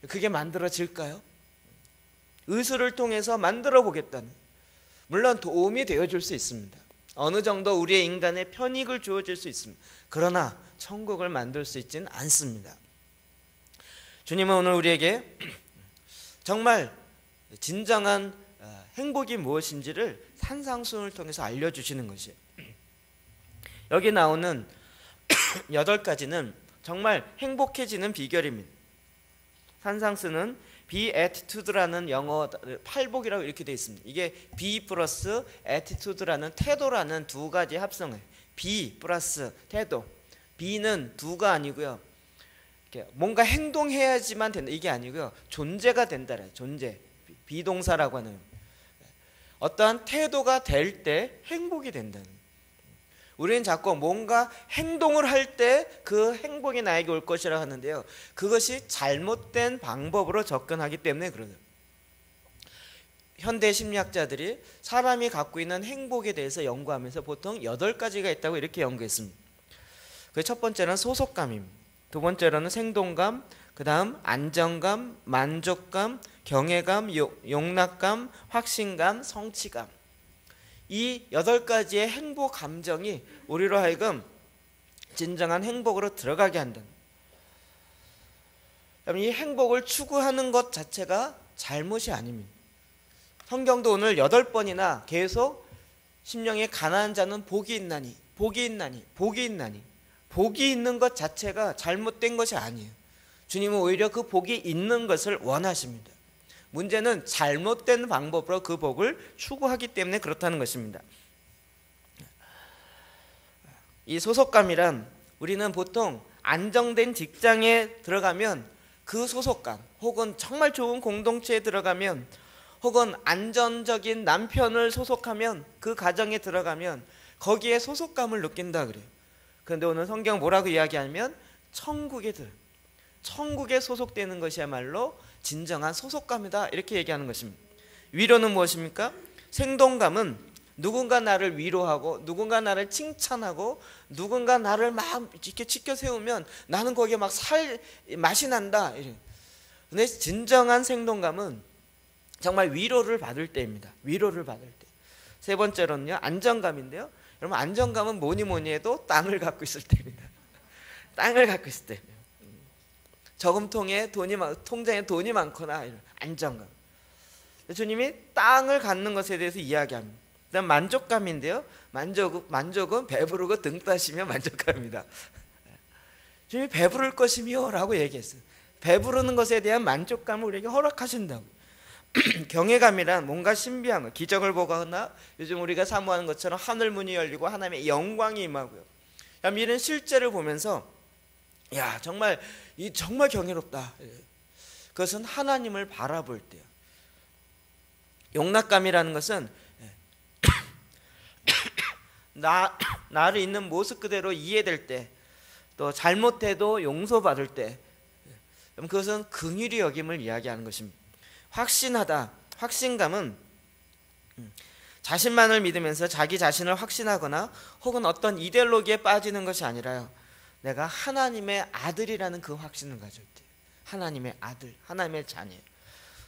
그게 만들어질까요? 의술을 통해서 만들어 보겠다는 거예요. 물론 도움이 되어줄 수 있습니다. 어느 정도 우리의 인간의 편익을 주어질 수 있습니다. 그러나 천국을 만들 수 있지는 않습니다. 주님은 오늘 우리에게 정말 진정한 행복이 무엇인지를 산상수훈을 통해서 알려주시는 것이에요. 여기 나오는 8가지는 정말 행복해지는 비결입니다. 산상수는 be attitude라는 영어 팔복이라고 이렇게 되어 있습니다. 이게 be 플러스 attitude라는 태도라는 두 가지 합성어예요. be 플러스 태도. be는 do가 아니고요. 뭔가 행동해야지만 된다 이게 아니고요. 존재가 된다래요. 존재. 비동사라고 하는 어떠한 태도가 될 때 행복이 된다는 거예요. 우리는 자꾸 뭔가 행동을 할 때 그 행복이 나에게 올 것이라 하는데요. 그것이 잘못된 방법으로 접근하기 때문에 그래요. 현대 심리학자들이 사람이 갖고 있는 행복에 대해서 연구하면서 보통 8가지가 있다고 이렇게 연구했습니다. 그 첫 번째는 소속감입니다. 두 번째로는 생동감, 그 다음 안정감, 만족감, 경외감, 용납감, 확신감, 성취감. 이 8가지의 행복 감정이 우리로 하여금 진정한 행복으로 들어가게 한다. 이 행복을 추구하는 것 자체가 잘못이 아닙니다. 성경도 오늘 8번이나 계속 심령에 가난한 자는 복이 있나니, 복이 있나니, 복이 있나니, 복이 있는 것 자체가 잘못된 것이 아니에요. 주님은 오히려 그 복이 있는 것을 원하십니다. 문제는 잘못된 방법으로 그 복을 추구하기 때문에 그렇다는 것입니다. 이 소속감이란 우리는 보통 안정된 직장에 들어가면 그 소속감, 혹은 정말 좋은 공동체에 들어가면, 혹은 안전적인 남편을 소속하면, 그 가정에 들어가면 거기에 소속감을 느낀다 그래요. 그런데 오늘 성경 뭐라고 이야기하면 천국에 소속되는 것이야말로 진정한 소속감이다 이렇게 얘기하는 것입니다. 위로는 무엇입니까? 생동감은 누군가 나를 위로하고 누군가 나를 칭찬하고 누군가 나를 막 이렇게 지켜 세우면 나는 거기에 막 맛이 난다. 근데 진정한 생동감은 정말 위로를 받을 때입니다. 위로를 받을 때. 세 번째로는요, 안정감인데요. 여러분, 안정감은 뭐니 해도 땅을 갖고 있을 때입니다. 땅을 갖고 있을 때. 저금통에 통장에 돈이 많거나 이런 안정감. 주님이 땅을 갖는 것에 대해서 이야기합니다. 그다음 만족감인데요. 만족은 배부르고 등 따시면 만족합니다. 주님이 배부를 것이며 라고 얘기했어요. 배부르는 것에 대한 만족감을 우리에게 허락하신다고. 경외감이란 뭔가 신비한 것, 기적을 보거나 요즘 우리가 사모하는 것처럼 하늘 문이 열리고 하나님의 영광이 임하고요. 이런 실제를 보면서 야, 정말 경이롭다. 그것은 하나님을 바라볼 때요. 용납감이라는 것은 나를 있는 모습 그대로 이해될 때, 또 잘못해도 용서받을 때, 그것은 긍휼히 여김을 이야기하는 것입니다. 확신하다, 확신감은 자신만을 믿으면서 자기 자신을 확신하거나 혹은 어떤 이데올로기에 빠지는 것이 아니라요, 내가 하나님의 아들이라는 그 확신을 가질 때, 하나님의 아들, 하나님의 자녀.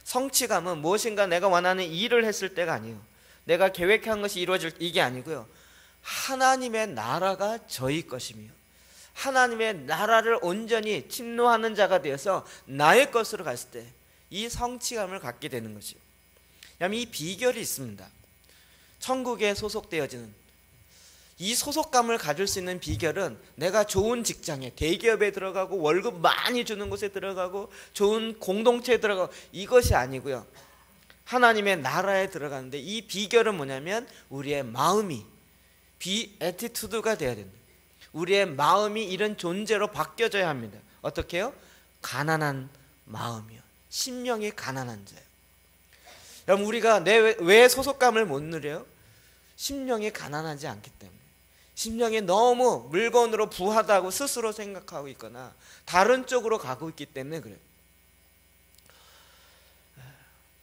성취감은 무엇인가 내가 원하는 일을 했을 때가 아니에요. 내가 계획한 것이 이루어질 이게 아니고요, 하나님의 나라가 저희 것이며 하나님의 나라를 온전히 침노하는 자가 되어서 나의 것으로 갔을 때 이 성취감을 갖게 되는 것이요. 이 비결이 있습니다. 천국에 소속되어지는, 이 소속감을 가질 수 있는 비결은 내가 좋은 직장에, 대기업에 들어가고 월급 많이 주는 곳에 들어가고 좋은 공동체에 들어가고 이것이 아니고요, 하나님의 나라에 들어가는데 이 비결은 뭐냐면 우리의 마음이 비애티튜드가 돼야 된다. 우리의 마음이 이런 존재로 바뀌어져야 합니다. 어떻게 해요? 가난한 마음이요, 심령이 가난한 자예요. 여러분, 우리가 왜 소속감을 못 누려요? 심령이 가난하지 않기 때문에. 심령이 너무 물건으로 부하다고 스스로 생각하고 있거나 다른 쪽으로 가고 있기 때문에 그래요.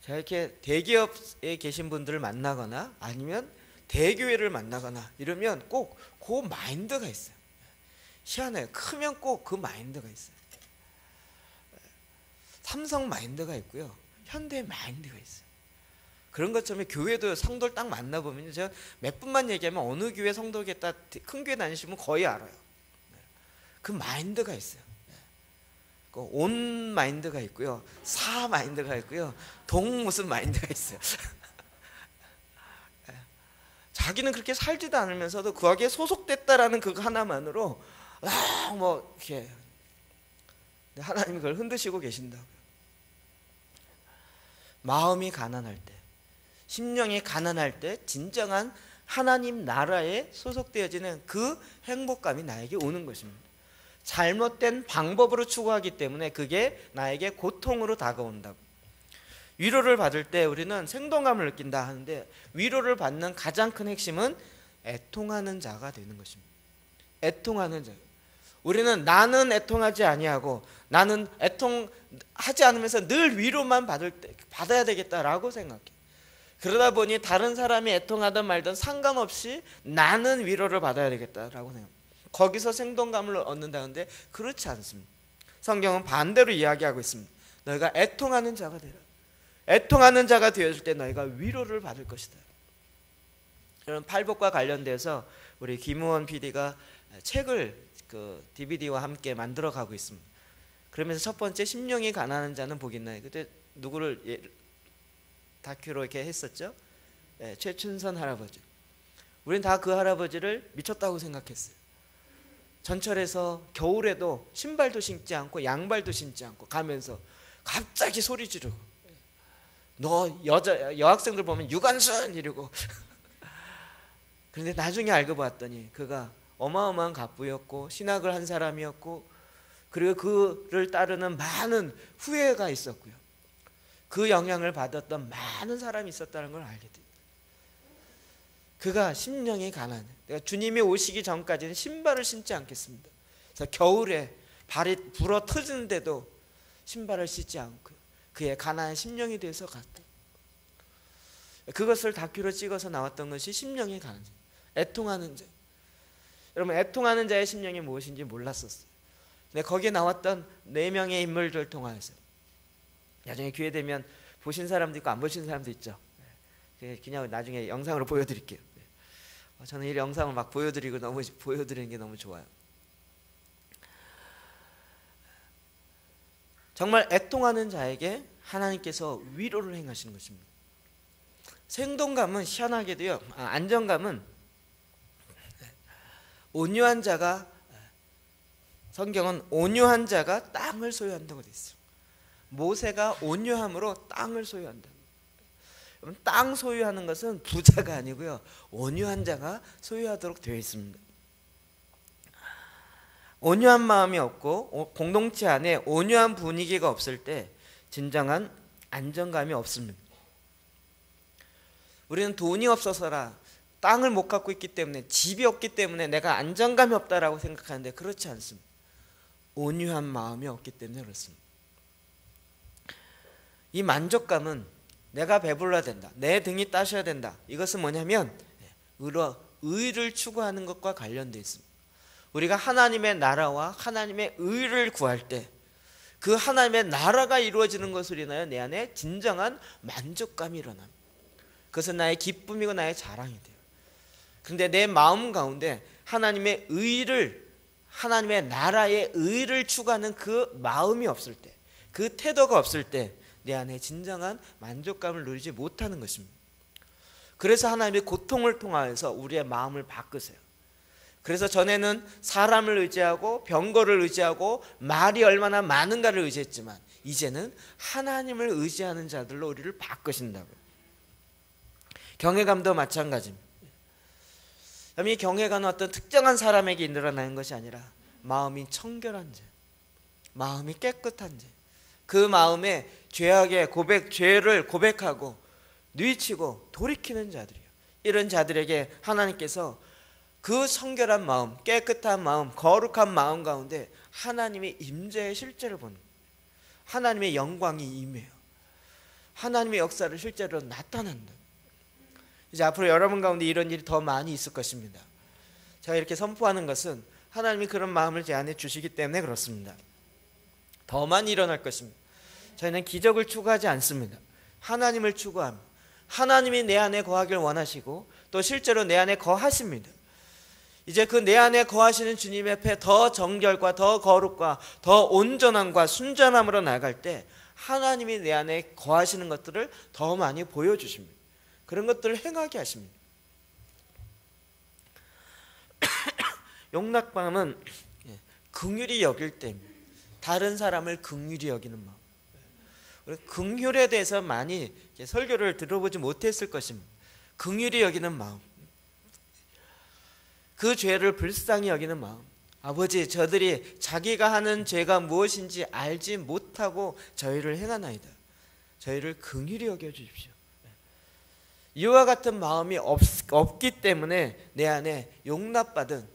제가 이렇게 대기업에 계신 분들을 만나거나 아니면 대교회를 만나거나 이러면 꼭 그 마인드가 있어요. 희한해요. 크면 꼭 그 마인드가 있어요. 삼성 마인드가 있고요, 현대 마인드가 있어요. 그런 것처럼 교회도 성도를 딱 만나보면, 제가 몇 분만 얘기하면 어느 교회 성도겠다, 큰 교회 다니시면 거의 알아요. 그 마인드가 있어요. 온 마인드가 있고요, 사 마인드가 있고요, 동 무슨 마인드가 있어요. 자기는 그렇게 살지도 않으면서도 거기에 소속됐다라는 그거 하나만으로 뭐 이렇게 하나님이 그걸 흔드시고 계신다고요. 마음이 가난할 때, 심령이 가난할 때 진정한 하나님 나라에 소속되어지는 그 행복감이 나에게 오는 것입니다. 잘못된 방법으로 추구하기 때문에 그게 나에게 고통으로 다가온다고. 위로를 받을 때 우리는 생동감을 느낀다 하는데, 위로를 받는 가장 큰 핵심은 애통하는 자가 되는 것입니다. 애통하는 자. 우리는 나는 애통하지 아니하고 나는 애통하지 않으면서 늘 위로만 받아야 되겠다라고 생각해. 그러다 보니 다른 사람이 애통하든 말든 상관없이 나는 위로를 받아야 되겠다라고 생각합니다. 거기서 생동감을 얻는다는데 그렇지 않습니다. 성경은 반대로 이야기하고 있습니다. 너희가 애통하는 자가 되라. 애통하는 자가 되어줄 때 너희가 위로를 받을 것이다. 이런 팔복과 관련돼서 우리 김우원 PD가 책을 DVD와 함께 만들어가고 있습니다. 그러면서 첫 번째, 심령이 가난한 자는 복이 있나요? 그때 누구를 다큐로 이렇게 했었죠? 네, 최춘선 할아버지. 우리는 다 그 할아버지를 미쳤다고 생각했어요. 전철에서 겨울에도 신발도 신지 않고 양발도 신지 않고 가면서 갑자기 소리 지르고, 너 여학생들 보면 유관순 이러고. 그런데 나중에 알고 봤더니 그가 어마어마한 갑부였고 신학을 한 사람이었고, 그리고 그를 따르는 많은 후예가 있었고요, 그 영향을 받았던 많은 사람이 있었다는 걸 알게 됩니다. 그가 심령이 가난해. 내가 주님이 오시기 전까지는 신발을 신지 않겠습니다. 그래서 겨울에 발이 불어 터지는데도 신발을 신지 않고 그의 가난한 심령이 돼서 갔다. 그것을 다큐로 찍어서 나왔던 것이 심령이 가난한 자, 애통하는 자. 여러분, 애통하는 자의 심령이 무엇인지 몰랐었어요. 근데 거기에 나왔던 4명의 인물들을 통하여서 나중에 기회 되면 보신 사람도 있고 안 보신 사람도 있죠. 그냥 나중에 영상으로 보여드릴게요. 저는 이 영상을 막 보여드리는 게 너무 좋아요. 정말 애통하는 자에게 하나님께서 위로를 행하시는 것입니다. 생동감은 희한하게도요, 안정감은 온유한 자가, 성경은 온유한 자가 땅을 소유한다고 되어 있어요. 모세가 온유함으로 땅을 소유한다. 땅 소유하는 것은 부자가 아니고요, 온유한 자가 소유하도록 되어 있습니다. 온유한 마음이 없고 공동체 안에 온유한 분위기가 없을 때 진정한 안정감이 없습니다. 우리는 돈이 없어서라, 땅을 못 갖고 있기 때문에, 집이 없기 때문에 내가 안정감이 없다라고 생각하는데 그렇지 않습니다. 온유한 마음이 없기 때문에 그렇습니다. 이 만족감은 내가 배불러야 된다, 내 등이 따셔야 된다, 이것은 뭐냐면 의를 추구하는 것과 관련되어 있습니다. 우리가 하나님의 나라와 하나님의 의를 구할 때 그 하나님의 나라가 이루어지는 것으로 인하여 내 안에 진정한 만족감이 일어납니다. 그것은 나의 기쁨이고 나의 자랑이 돼요. 그런데 내 마음 가운데 하나님의 의를, 하나님의 나라의 의를 추구하는 그 마음이 없을 때, 그 태도가 없을 때 내 안에 진정한 만족감을 누리지 못하는 것입니다. 그래서 하나님의 고통을 통하여서 우리의 마음을 바꾸세요. 그래서 전에는 사람을 의지하고 병거를 의지하고 말이 얼마나 많은가를 의지했지만 이제는 하나님을 의지하는 자들로 우리를 바꾸신다고요. 경외감도 마찬가지입니다. 이 경외감은 어떤 특정한 사람에게 일어나는 것이 아니라 마음이 청결한 자, 마음이 깨끗한 자, 그 마음에 죄를 고백하고 뉘우치고 돌이키는 자들이에요. 이런 자들에게 하나님께서 그 청결한 마음, 깨끗한 마음, 거룩한 마음 가운데 하나님의 임재의 실제를 보는 거예요. 하나님의 영광이 임해요. 하나님의 역사를 실제로 나타난다. 이제 앞으로 여러분 가운데 이런 일이 더 많이 있을 것입니다. 제가 이렇게 선포하는 것은 하나님이 그런 마음을 제 안에 주시기 때문에 그렇습니다. 더 많이 일어날 것입니다. 저희는 기적을 추구하지 않습니다. 하나님을 추구합니다. 하나님이 내 안에 거하길 원하시고 또 실제로 내 안에 거하십니다. 이제 그 내 안에 거하시는 주님 앞에 더 정결과 더 거룩과 더 온전함과 순전함으로 나아갈 때 하나님이 내 안에 거하시는 것들을 더 많이 보여주십니다. 그런 것들을 행하게 하십니다. 용납감은 긍휼히 여길 때입니다. 다른 사람을 긍휼히 여기는 마음. 긍휼에 대해서 많이 설교를 들어보지 못했을 것입니다. 긍휼히 여기는 마음, 그 죄를 불쌍히 여기는 마음. 아버지, 저들이 자기가 하는 죄가 무엇인지 알지 못하고 저희를 행하나이다. 저희를 긍휼히 여겨주십시오. 이와 같은 마음이 없기 때문에 내 안에 용납받은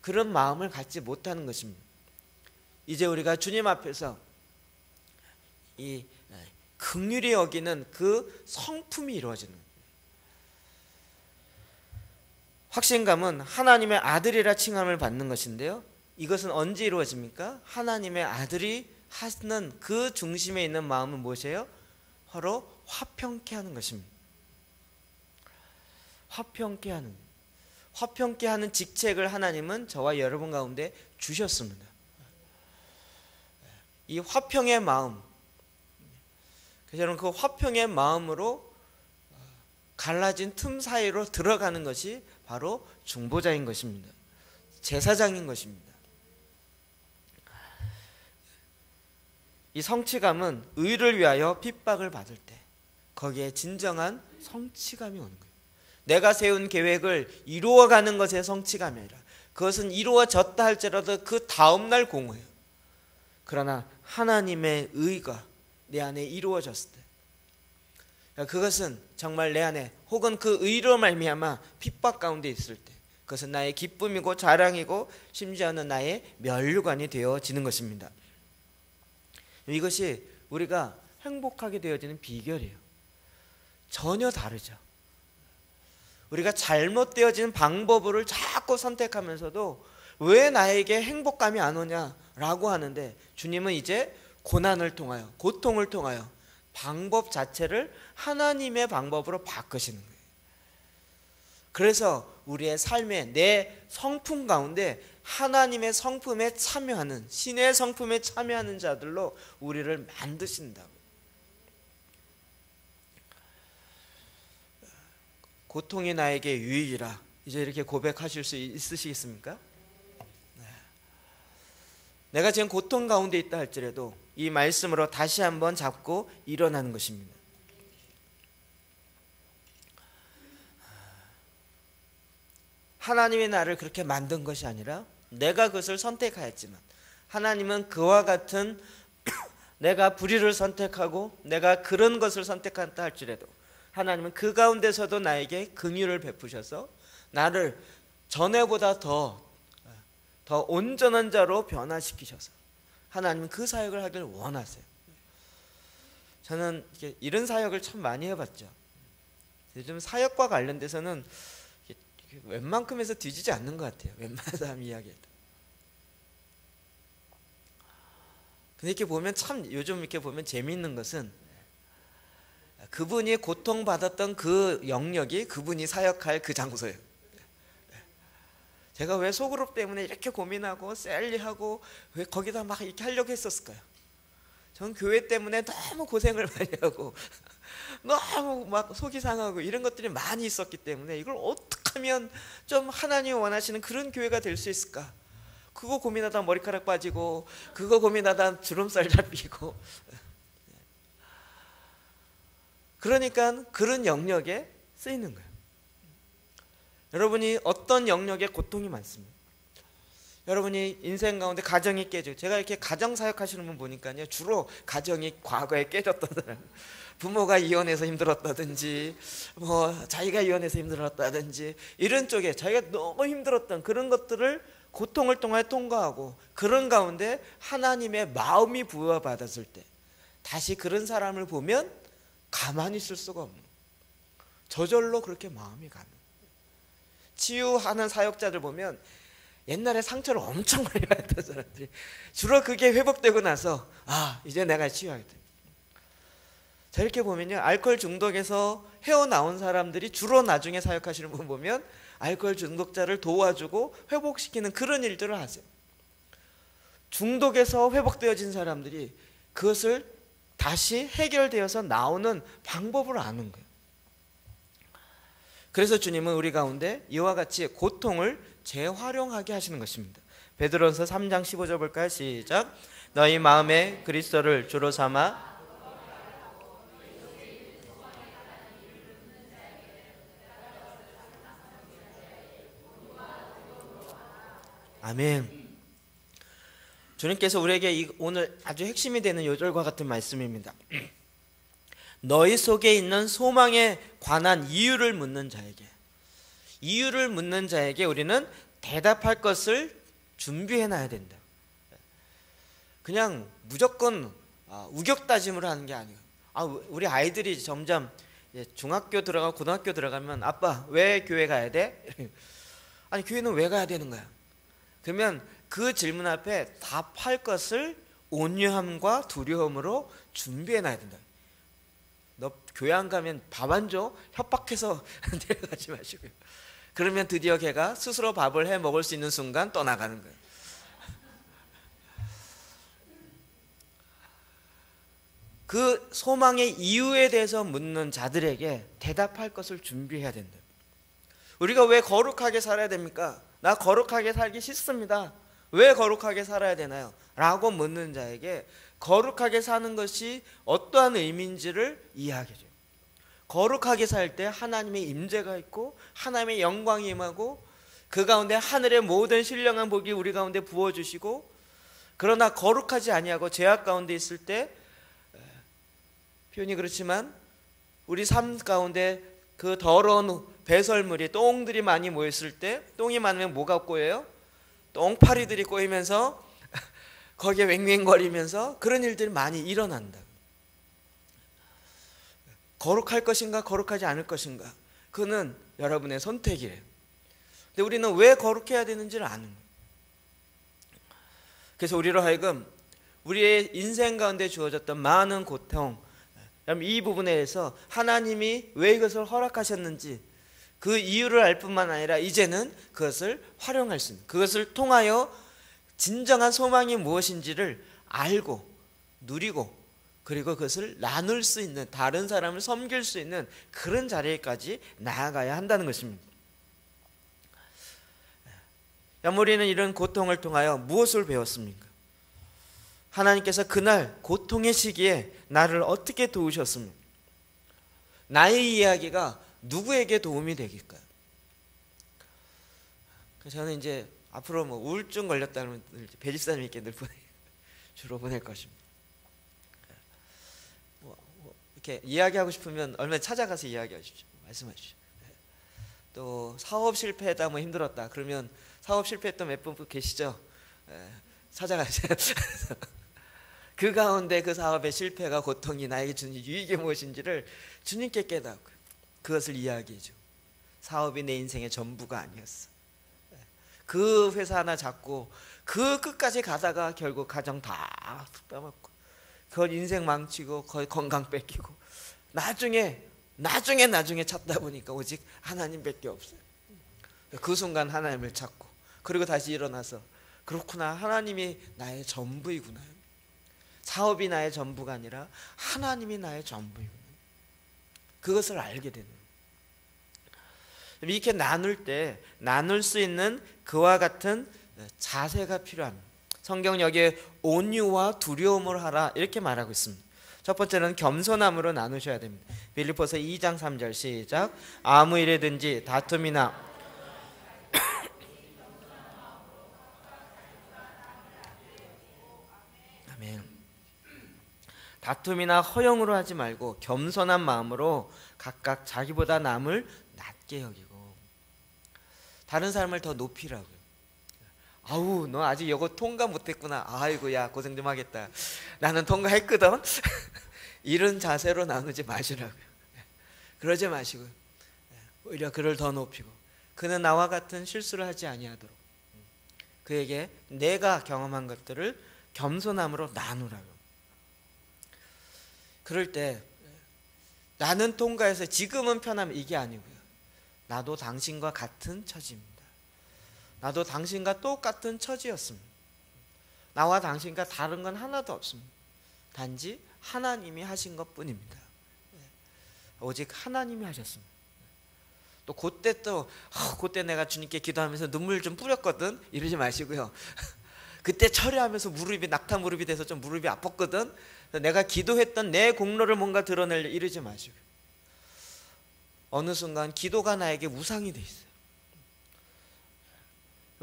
그런 마음을 갖지 못하는 것입니다. 이제 우리가 주님 앞에서 이 긍휼히 여기는 그 성품이 이루어지는 거예요. 확신감은 하나님의 아들이라 칭함을 받는 것인데요, 이것은 언제 이루어집니까? 하나님의 아들이 하는 그 중심에 있는 마음은 무엇이에요? 바로 화평케 하는 것입니다. 화평케 하는 직책을 하나님은 저와 여러분 가운데 주셨습니다. 이 화평의 마음, 그래서 그 화평의 마음으로 갈라진 틈 사이로 들어가는 것이 바로 중보자인 것입니다. 제사장인 것입니다. 이 성취감은 의를 위하여 핍박을 받을 때 거기에 진정한 성취감이 오는 거예요. 내가 세운 계획을 이루어가는 것의 성취감이 아니라 그것은 이루어졌다 할지라도 그 다음날 공허해요. 그러나 하나님의 의가 내 안에 이루어졌을 때, 그것은 정말 내 안에 혹은 그 의로 말미암아 핍박 가운데 있을 때 그것은 나의 기쁨이고 자랑이고 심지어는 나의 면류관이 되어지는 것입니다. 이것이 우리가 행복하게 되어지는 비결이에요. 전혀 다르죠. 우리가 잘못되어지는 방법을 자꾸 선택하면서도 왜 나에게 행복감이 안 오냐라고 하는데, 주님은 이제 고난을 통하여, 고통을 통하여 방법 자체를 하나님의 방법으로 바꾸시는 거예요. 그래서 우리의 삶에, 내 성품 가운데 하나님의 성품에 참여하는, 신의 성품에 참여하는 자들로 우리를 만드신다고. 고통이 나에게 유익이라, 이제 이렇게 고백하실 수 있으시겠습니까? 내가 지금 고통 가운데 있다 할지라도 이 말씀으로 다시 한번 잡고 일어나는 것입니다. 하나님이 나를 그렇게 만든 것이 아니라 내가 그것을 선택하였지만, 하나님은 그와 같은 내가 불의를 선택하고 내가 그런 것을 선택한다 할지라도 하나님은 그 가운데서도 나에게 긍휼을 베푸셔서 나를 전에보다 더 온전한 자로 변화시키셔서 하나님은 그 사역을 하길 원하세요. 저는 이런 사역을 참 많이 해봤죠. 요즘 사역과 관련돼서는 웬만큼에서 뒤지지 않는 것 같아요. 웬만한 사람 이야기해도. 근데 이렇게 보면 참, 요즘 이렇게 보면 재미있는 것은 그분이 고통받았던 그 영역이 그분이 사역할 그 장소예요. 제가 왜 소그룹 때문에 이렇게 고민하고 셀리하고 왜 거기다 막 이렇게 하려고 했었을까요? 전 교회 때문에 너무 고생을 많이 하고 너무 막 속이 상하고 이런 것들이 많이 있었기 때문에 이걸 어떻게 하면 좀 하나님이 원하시는 그런 교회가 될 수 있을까? 그거 고민하다 머리카락 빠지고, 그거 고민하다 주름살 잡히고. 그러니까 그런 영역에 쓰이는 거예요. 여러분이 어떤 영역에 고통이 많습니까? 여러분이 인생 가운데 가정이 깨지고, 제가 이렇게 가정 사역하시는 분 보니까요, 주로 가정이 과거에 깨졌던 사람, 부모가 이혼해서 힘들었다든지 뭐 자기가 이혼해서 힘들었다든지 이런 쪽에 자기가 너무 힘들었던 그런 것들을 고통을 통해 통과하고, 그런 가운데 하나님의 마음이 부여받았을 때 다시 그런 사람을 보면 가만히 있을 수가 없는, 저절로 그렇게 마음이 가는. 치유하는 사역자들 보면 옛날에 상처를 엄청 많이 받았던 사람들이 주로 그게 회복되고 나서 이제 내가 치유하겠다. 자, 이렇게 보면요, 알코올 중독에서 헤어나온 사람들이 주로 나중에 사역하시는 분 보면 알코올 중독자를 도와주고 회복시키는 그런 일들을 하세요. 중독에서 회복되어진 사람들이 그것을 다시 해결되어서 나오는 방법을 아는 거예요. 그래서 주님은 우리 가운데 이와 같이 고통을 재활용하게 하시는 것입니다. 베드로전서 3장 15절 볼까요? 시작. 너희 마음에 그리스도를 주로 삼아 아멘. 주님께서 우리에게 오늘 아주 핵심이 되는 요절과 같은 말씀입니다. 너희 속에 있는 소망에 관한 이유를 묻는 자에게 우리는 대답할 것을 준비해놔야 된다. 그냥 무조건 우격다짐으로 하는 게 아니에요. 우리 아이들이 점점 중학교 들어가고 고등학교 들어가면 아빠 왜 교회 가야 돼? 아니 교회는 왜 가야 되는 거야? 그러면 그 질문 앞에 답할 것을 온유함과 두려움으로 준비해놔야 된다. 너 교회 안 가면 밥 안 줘? 협박해서 데려가지 마시고요. 그러면 드디어 걔가 스스로 밥을 해 먹을 수 있는 순간 떠나가는 거예요. 그 소망의 이유에 대해서 묻는 자들에게 대답할 것을 준비해야 된다. 우리가 왜 거룩하게 살아야 됩니까? 나 거룩하게 살기 싫습니다. 왜 거룩하게 살아야 되나요? 라고 묻는 자에게 거룩하게 사는 것이 어떠한 의미인지를 이해하게 돼요. 거룩하게 살 때 하나님의 임재가 있고 하나님의 영광이 임하고 그 가운데 하늘의 모든 신령한 복이 우리 가운데 부어주시고, 그러나 거룩하지 아니하고 죄악 가운데 있을 때 표현이 그렇지만 우리 삶 가운데 그 더러운 배설물이 똥들이 많이 모였을 때 똥이 많으면 뭐가 꼬여요? 똥파리들이 꼬이면서 거기에 왱왱거리면서 그런 일들이 많이 일어난다. 거룩할 것인가 거룩하지 않을 것인가, 그거는 여러분의 선택이에요. 근데 우리는 왜 거룩해야 되는지를 아는 거예요. 그래서 우리로 하여금 우리의 인생 가운데 주어졌던 많은 고통, 이 부분에 대해서 하나님이 왜 이것을 허락하셨는지 그 이유를 알 뿐만 아니라 이제는 그것을 활용할 수 있는, 그것을 통하여 진정한 소망이 무엇인지를 알고 누리고, 그리고 그것을 나눌 수 있는, 다른 사람을 섬길 수 있는 그런 자리에까지 나아가야 한다는 것입니다. 우리는 이런 고통을 통하여 무엇을 배웠습니까? 하나님께서 그날 고통의 시기에 나를 어떻게 도우셨습니까? 나의 이야기가 누구에게 도움이 되길까요? 저는 이제 앞으로 우울증 걸렸다 그러면 배집사님께 늘 주로 보낼 것입니다. 이렇게 이야기하고 싶으면 얼마나 찾아가서 이야기하십시오. 말씀하십시오. 또 사업 실패했다, 힘들었다 그러면 사업 실패했던 몇 분 계시죠? 찾아가세요. 그 가운데 그 사업의 실패가 고통이 나에게 주는 유익이 무엇인지를 주님께 깨닫고 그것을 이야기해줘. 사업이 내 인생의 전부가 아니었어. 그 회사 하나 잡고 그 끝까지 가다가 결국 가정 다 빼먹고 그건 인생 망치고 거의 건강 뺏기고 나중에 찾다 보니까 오직 하나님밖에 없어요. 그 순간 하나님을 찾고 그리고 다시 일어나서 그렇구나, 하나님이 나의 전부이구나. 사업이 나의 전부가 아니라 하나님이 나의 전부입니다. 그것을 알게 되는 거예요. 이렇게 나눌 때 나눌 수 있는 그와 같은 자세가 필요합니다. 성경 여기에 온유와 두려움을 하라 이렇게 말하고 있습니다. 첫 번째는 겸손함으로 나누셔야 됩니다. 빌립보서 2장 3절 시작. 아무 일에든지 다툼이나 아멘. 다툼이나 허영으로 하지 말고 겸손한 마음으로 각각 자기보다 남을 낮게 여기고 다른 사람을 더 높이라고요. 아우 너 아직 이거 통과 못했구나. 아이고 야 고생 좀 하겠다. 나는 통과했거든. 이런 자세로 나누지 마시라고요. 그러지 마시고 오히려 그를 더 높이고 그는 나와 같은 실수를 하지 아니하도록 그에게 내가 경험한 것들을 겸손함으로 나누라고. 그럴 때 나는 통과해서 지금은 편함 이게 아니고요. 나도 당신과 같은 처지입니다. 나도 당신과 똑같은 처지였습니다. 나와 당신과 다른 건 하나도 없습니다. 단지 하나님이 하신 것뿐입니다. 오직 하나님이 하셨습니다. 또 그때 내가 주님께 기도하면서 눈물 좀 뿌렸거든 이러지 마시고요. 그때 철회하면서 무릎이 낙타 무릎이 돼서 좀 무릎이 아팠거든. 내가 기도했던 내 공로를 뭔가 드러내려 이러지 마시고 어느 순간 기도가 나에게 우상이 돼 있어요.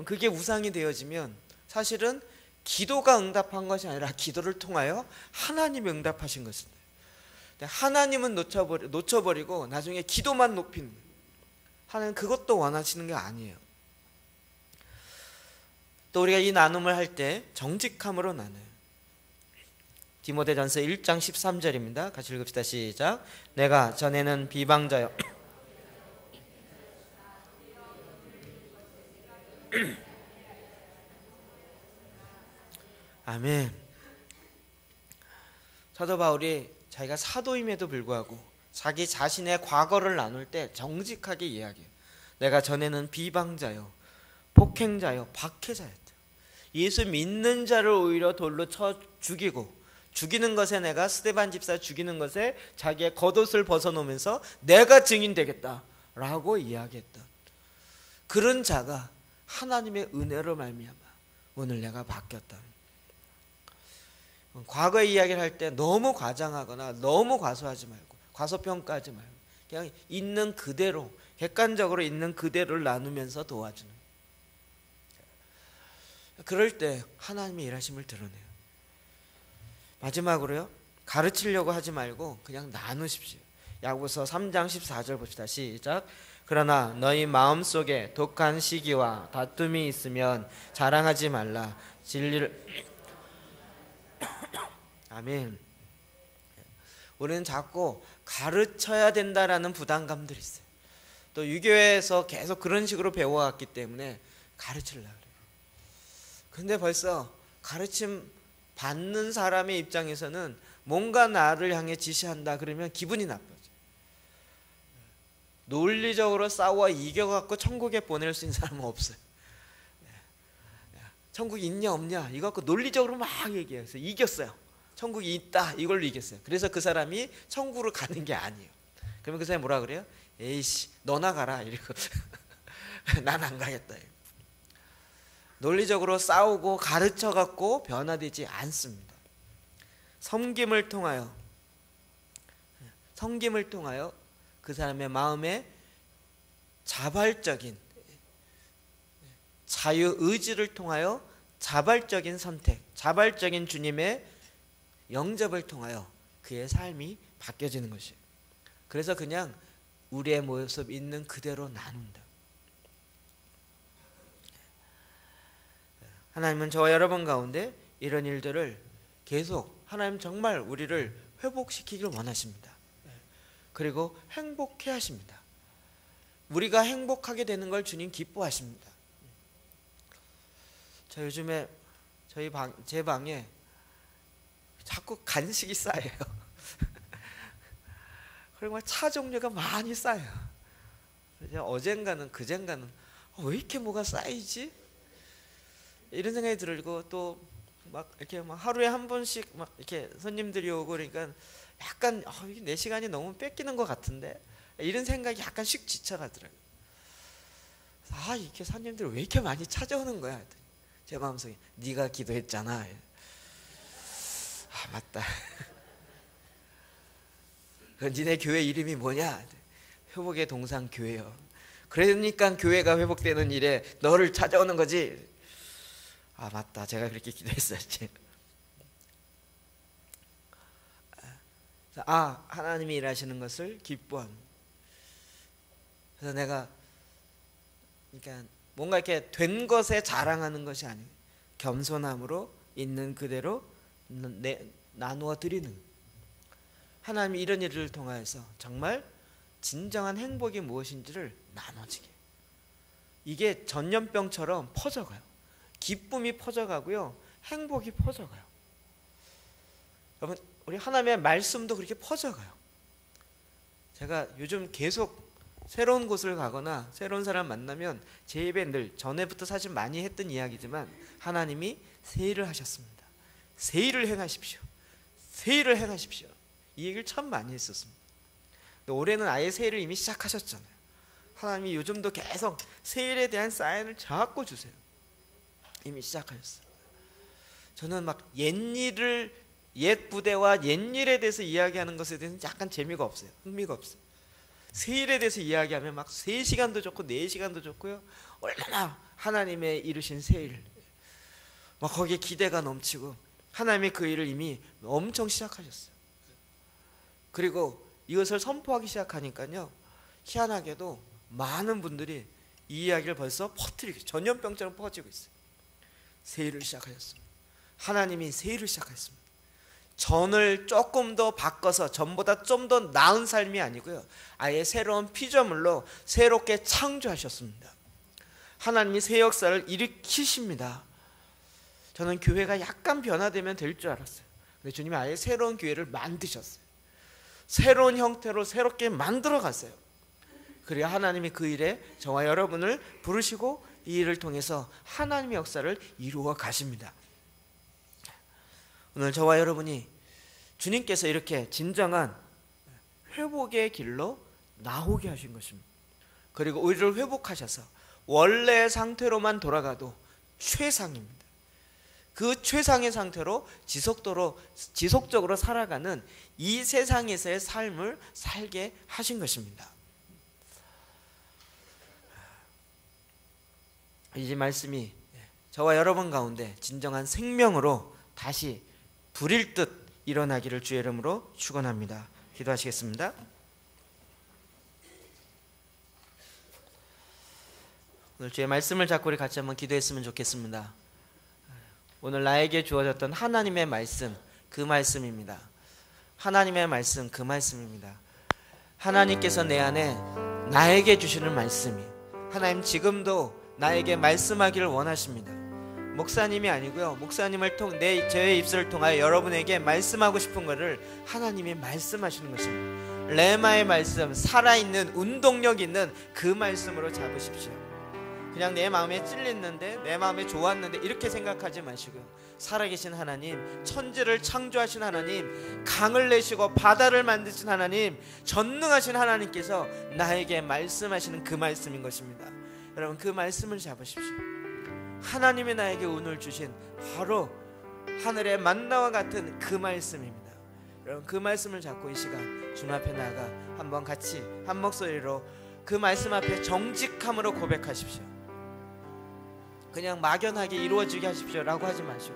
그게 우상이 되어지면 사실은 기도가 응답한 것이 아니라 기도를 통하여 하나님이 응답하신 것입니다. 하나님은 놓쳐버리고 나중에 기도만 높이는 거예요. 하나님 그것도 원하시는 게 아니에요. 또 우리가 이 나눔을 할 때 정직함으로 나눠요. 디모데전서 1장 13절입니다. 같이 읽읍시다. 시작. 내가 전에는 비방자여 아멘. 사도 바울이 자기가 사도임에도 불구하고 자기 자신의 과거를 나눌 때 정직하게 이야기해요. 내가 전에는 비방자요 폭행자요 박해자였다. 예수 믿는 자를 오히려 돌로 쳐 죽이고 죽이는 것에 내가 스데반 집사 죽이는 것에 자기의 겉옷을 벗어놓으면서 내가 증인되겠다라고 이야기했다. 그런 자가 하나님의 은혜로 말미암아 오늘 내가 바뀌었다. 과거의 이야기를 할 때 너무 과장하거나 너무 과소하지 말고 과소평가하지 말고 그냥 있는 그대로 객관적으로 있는 그대로를 나누면서 도와주는. 그럴 때 하나님의 일하심을 드러내요. 마지막으로요. 가르치려고 하지 말고 그냥 나누십시오. 야고보서 3장 14절 봅시다. 시작. 그러나 너희 마음속에 독한 시기와 다툼이 있으면 자랑하지 말라. 진리를 아멘. 우리는 자꾸 가르쳐야 된다라는 부담감들이 있어요. 또 유교에서 계속 그런 식으로 배워왔기 때문에 가르치려고 그래요. 근데 벌써 가르침 받는 사람의 입장에서는 뭔가 나를 향해 지시한다 그러면 기분이 나빠져. 논리적으로 싸워 이겨갖고 천국에 보낼 수 있는 사람은 없어요. 천국이 있냐 없냐 이거 갖고 논리적으로 막 얘기해서 이겼어요. 천국이 있다 이걸로 이겼어요. 그래서 그 사람이 천국으로 가는 게 아니에요. 그러면 그 사람이 뭐라 그래요? 에이씨 너나 가라 이러고 난 안 가겠다. 논리적으로 싸우고 가르쳐갖고 변화되지 않습니다. 섬김을 통하여 그 사람의 마음에 자발적인 자유의지를 통하여 자발적인 선택, 자발적인 주님의 영접을 통하여 그의 삶이 바뀌어지는 것이에요. 그래서 그냥 우리의 모습 있는 그대로 나눈다. 하나님은 저와 여러분 가운데 이런 일들을 계속 하나님 정말 우리를 회복시키길 원하십니다. 그리고 행복해 하십니다. 우리가 행복하게 되는 걸 주님 기뻐하십니다. 저 요즘에 제 방에 자꾸 간식이 쌓여요. 그리고 차 종류가 많이 쌓여요. 어젠가는 그젠가는 왜 이렇게 뭐가 쌓이지? 이런 생각이 들고 또 막 이렇게 막 하루에 한 번씩 막 이렇게 손님들이 오고 그러니까 약간 이게 내 시간이 너무 뺏기는 것 같은데 이런 생각이 약간씩 지쳐가더라고요. 이렇게 손님들 왜 이렇게 많이 찾아오는 거야? 제 마음속에 네가 기도했잖아. 맞다. 니네 교회 이름이 뭐냐? 회복의 동상 교회요. 그러니까 교회가 회복되는 일에 너를 찾아오는 거지. 맞다. 제가 그렇게 기도했었지. 하나님이 일하시는 것을 기뻐합니다. 그래서 내가 그러니까 뭔가 이렇게 된 것에 자랑하는 것이 아니고 겸손함으로 있는 그대로 나누어 드리는, 하나님이 이런 일을 통하여서 정말 진정한 행복이 무엇인지를 나눠지게, 이게 전염병처럼 퍼져가요. 기쁨이 퍼져가고요, 행복이 퍼져가요. 여러분, 우리 하나님의 말씀도 그렇게 퍼져가요. 제가 요즘 계속 새로운 곳을 가거나 새로운 사람 만나면 제 입에 늘, 전에부터 사실 많이 했던 이야기지만, 하나님이 새 일을 하셨습니다. 새 일을 행하십시오. 새 일을 행하십시오. 이 얘기를 참 많이 했었습니다. 근데 올해는 아예 새 일을 이미 시작하셨잖아요. 하나님이 요즘도 계속 새 일에 대한 사인을 자꾸 주세요. 이미 시작하셨어요. 저는 막 옛 부대와 옛일에 대해서 이야기하는 것에 대해서는 약간 재미가 없어요. 흥미가 없어요. 새 일에 대해서 이야기하면 막 3시간도 좋고 4시간도 좋고요. 얼마나 하나님의 이루신 새 일, 막 거기에 기대가 넘치고, 하나님의 그 일을 이미 엄청 시작하셨어요. 그리고 이것을 선포하기 시작하니까요, 희한하게도 많은 분들이 이 이야기를 벌써 퍼뜨리고 전염병처럼 퍼지고 있어요. 새 일을 시작하셨습니다. 하나님이 새 일을 시작하셨습니다. 전을 조금 더 바꿔서 전보다 좀 더 나은 삶이 아니고요, 아예 새로운 피조물로 새롭게 창조하셨습니다. 하나님이 새 역사를 일으키십니다. 저는 교회가 약간 변화되면 될 줄 알았어요. 근데 주님이 아예 새로운 교회를 만드셨어요. 새로운 형태로 새롭게 만들어 갔어요. 그래야 하나님이 그 일에 저와 여러분을 부르시고 이 일을 통해서 하나님의 역사를 이루어 가십니다. 오늘 저와 여러분이 주님께서 이렇게 진정한 회복의 길로 나오게 하신 것입니다. 그리고 우리를 회복하셔서 원래의 상태로만 돌아가도 최상입니다. 그 최상의 상태로 지속적으로 살아가는 이 세상에서의 삶을 살게 하신 것입니다. 이 말씀이 저와 여러분 가운데 진정한 생명으로 다시 불일 듯 일어나기를 주의 이름으로 축원합니다. 기도하시겠습니다. 오늘 주의 말씀을 잡고 우리 같이 한번 기도했으면 좋겠습니다. 오늘 나에게 주어졌던 하나님의 말씀, 그 말씀입니다. 하나님의 말씀, 그 말씀입니다. 하나님께서 내 안에 나에게 주시는 말씀이, 하나님 지금도 나에게 말씀하기를 원하십니다. 목사님이 아니고요, 목사님을 제 입술을 통하여 여러분에게 말씀하고 싶은 것을 하나님이 말씀하시는 것입니다. 레마의 말씀, 살아있는 운동력 있는 그 말씀으로 잡으십시오. 그냥 내 마음에 찔렸는데, 내 마음에 좋았는데 이렇게 생각하지 마시고요, 살아계신 하나님, 천지를 창조하신 하나님, 강을 내시고 바다를 만드신 하나님, 전능하신 하나님께서 나에게 말씀하시는 그 말씀인 것입니다. 여러분, 그 말씀을 잡으십시오. 하나님이 나에게 오늘 주신 바로 하늘의 만나와 같은 그 말씀입니다. 여러분, 그 말씀을 잡고 이 시간 주님 앞에 나가 한번 같이 한 목소리로 그 말씀 앞에 정직함으로 고백하십시오. 그냥 막연하게 이루어지게 하십시오 라고 하지 마시고,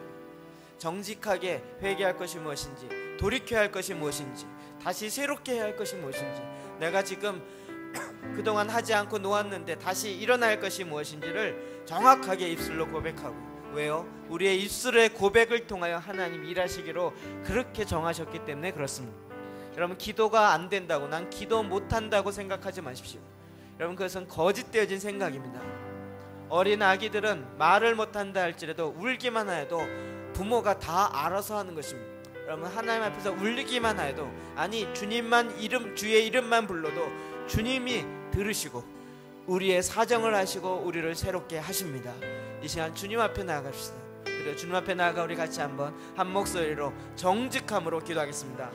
정직하게 회개할 것이 무엇인지, 돌이켜야 할 것이 무엇인지, 다시 새롭게 해야 할 것이 무엇인지, 내가 지금 그동안 하지 않고 놓았는데 다시 일어날 것이 무엇인지를 정확하게 입술로 고백하고, 왜요? 우리의 입술의 고백을 통하여 하나님 일하시기로 그렇게 정하셨기 때문에 그렇습니다. 여러분, 기도가 안 된다고, 난 기도 못한다고 생각하지 마십시오. 여러분, 그것은 거짓되어진 생각입니다. 어린 아기들은 말을 못한다 할지라도 울기만 하여도 부모가 다 알아서 하는 것입니다. 여러분, 하나님 앞에서 울기만 하여도, 아니 주님만 주의 이름만 불러도 주님이 들으시고 우리의 사정을 하시고 우리를 새롭게 하십니다. 이 시간 주님 앞에 나아갑시다. 그리고 주님 앞에 나아가 우리 같이 한번 한 목소리로 정직함으로 기도하겠습니다.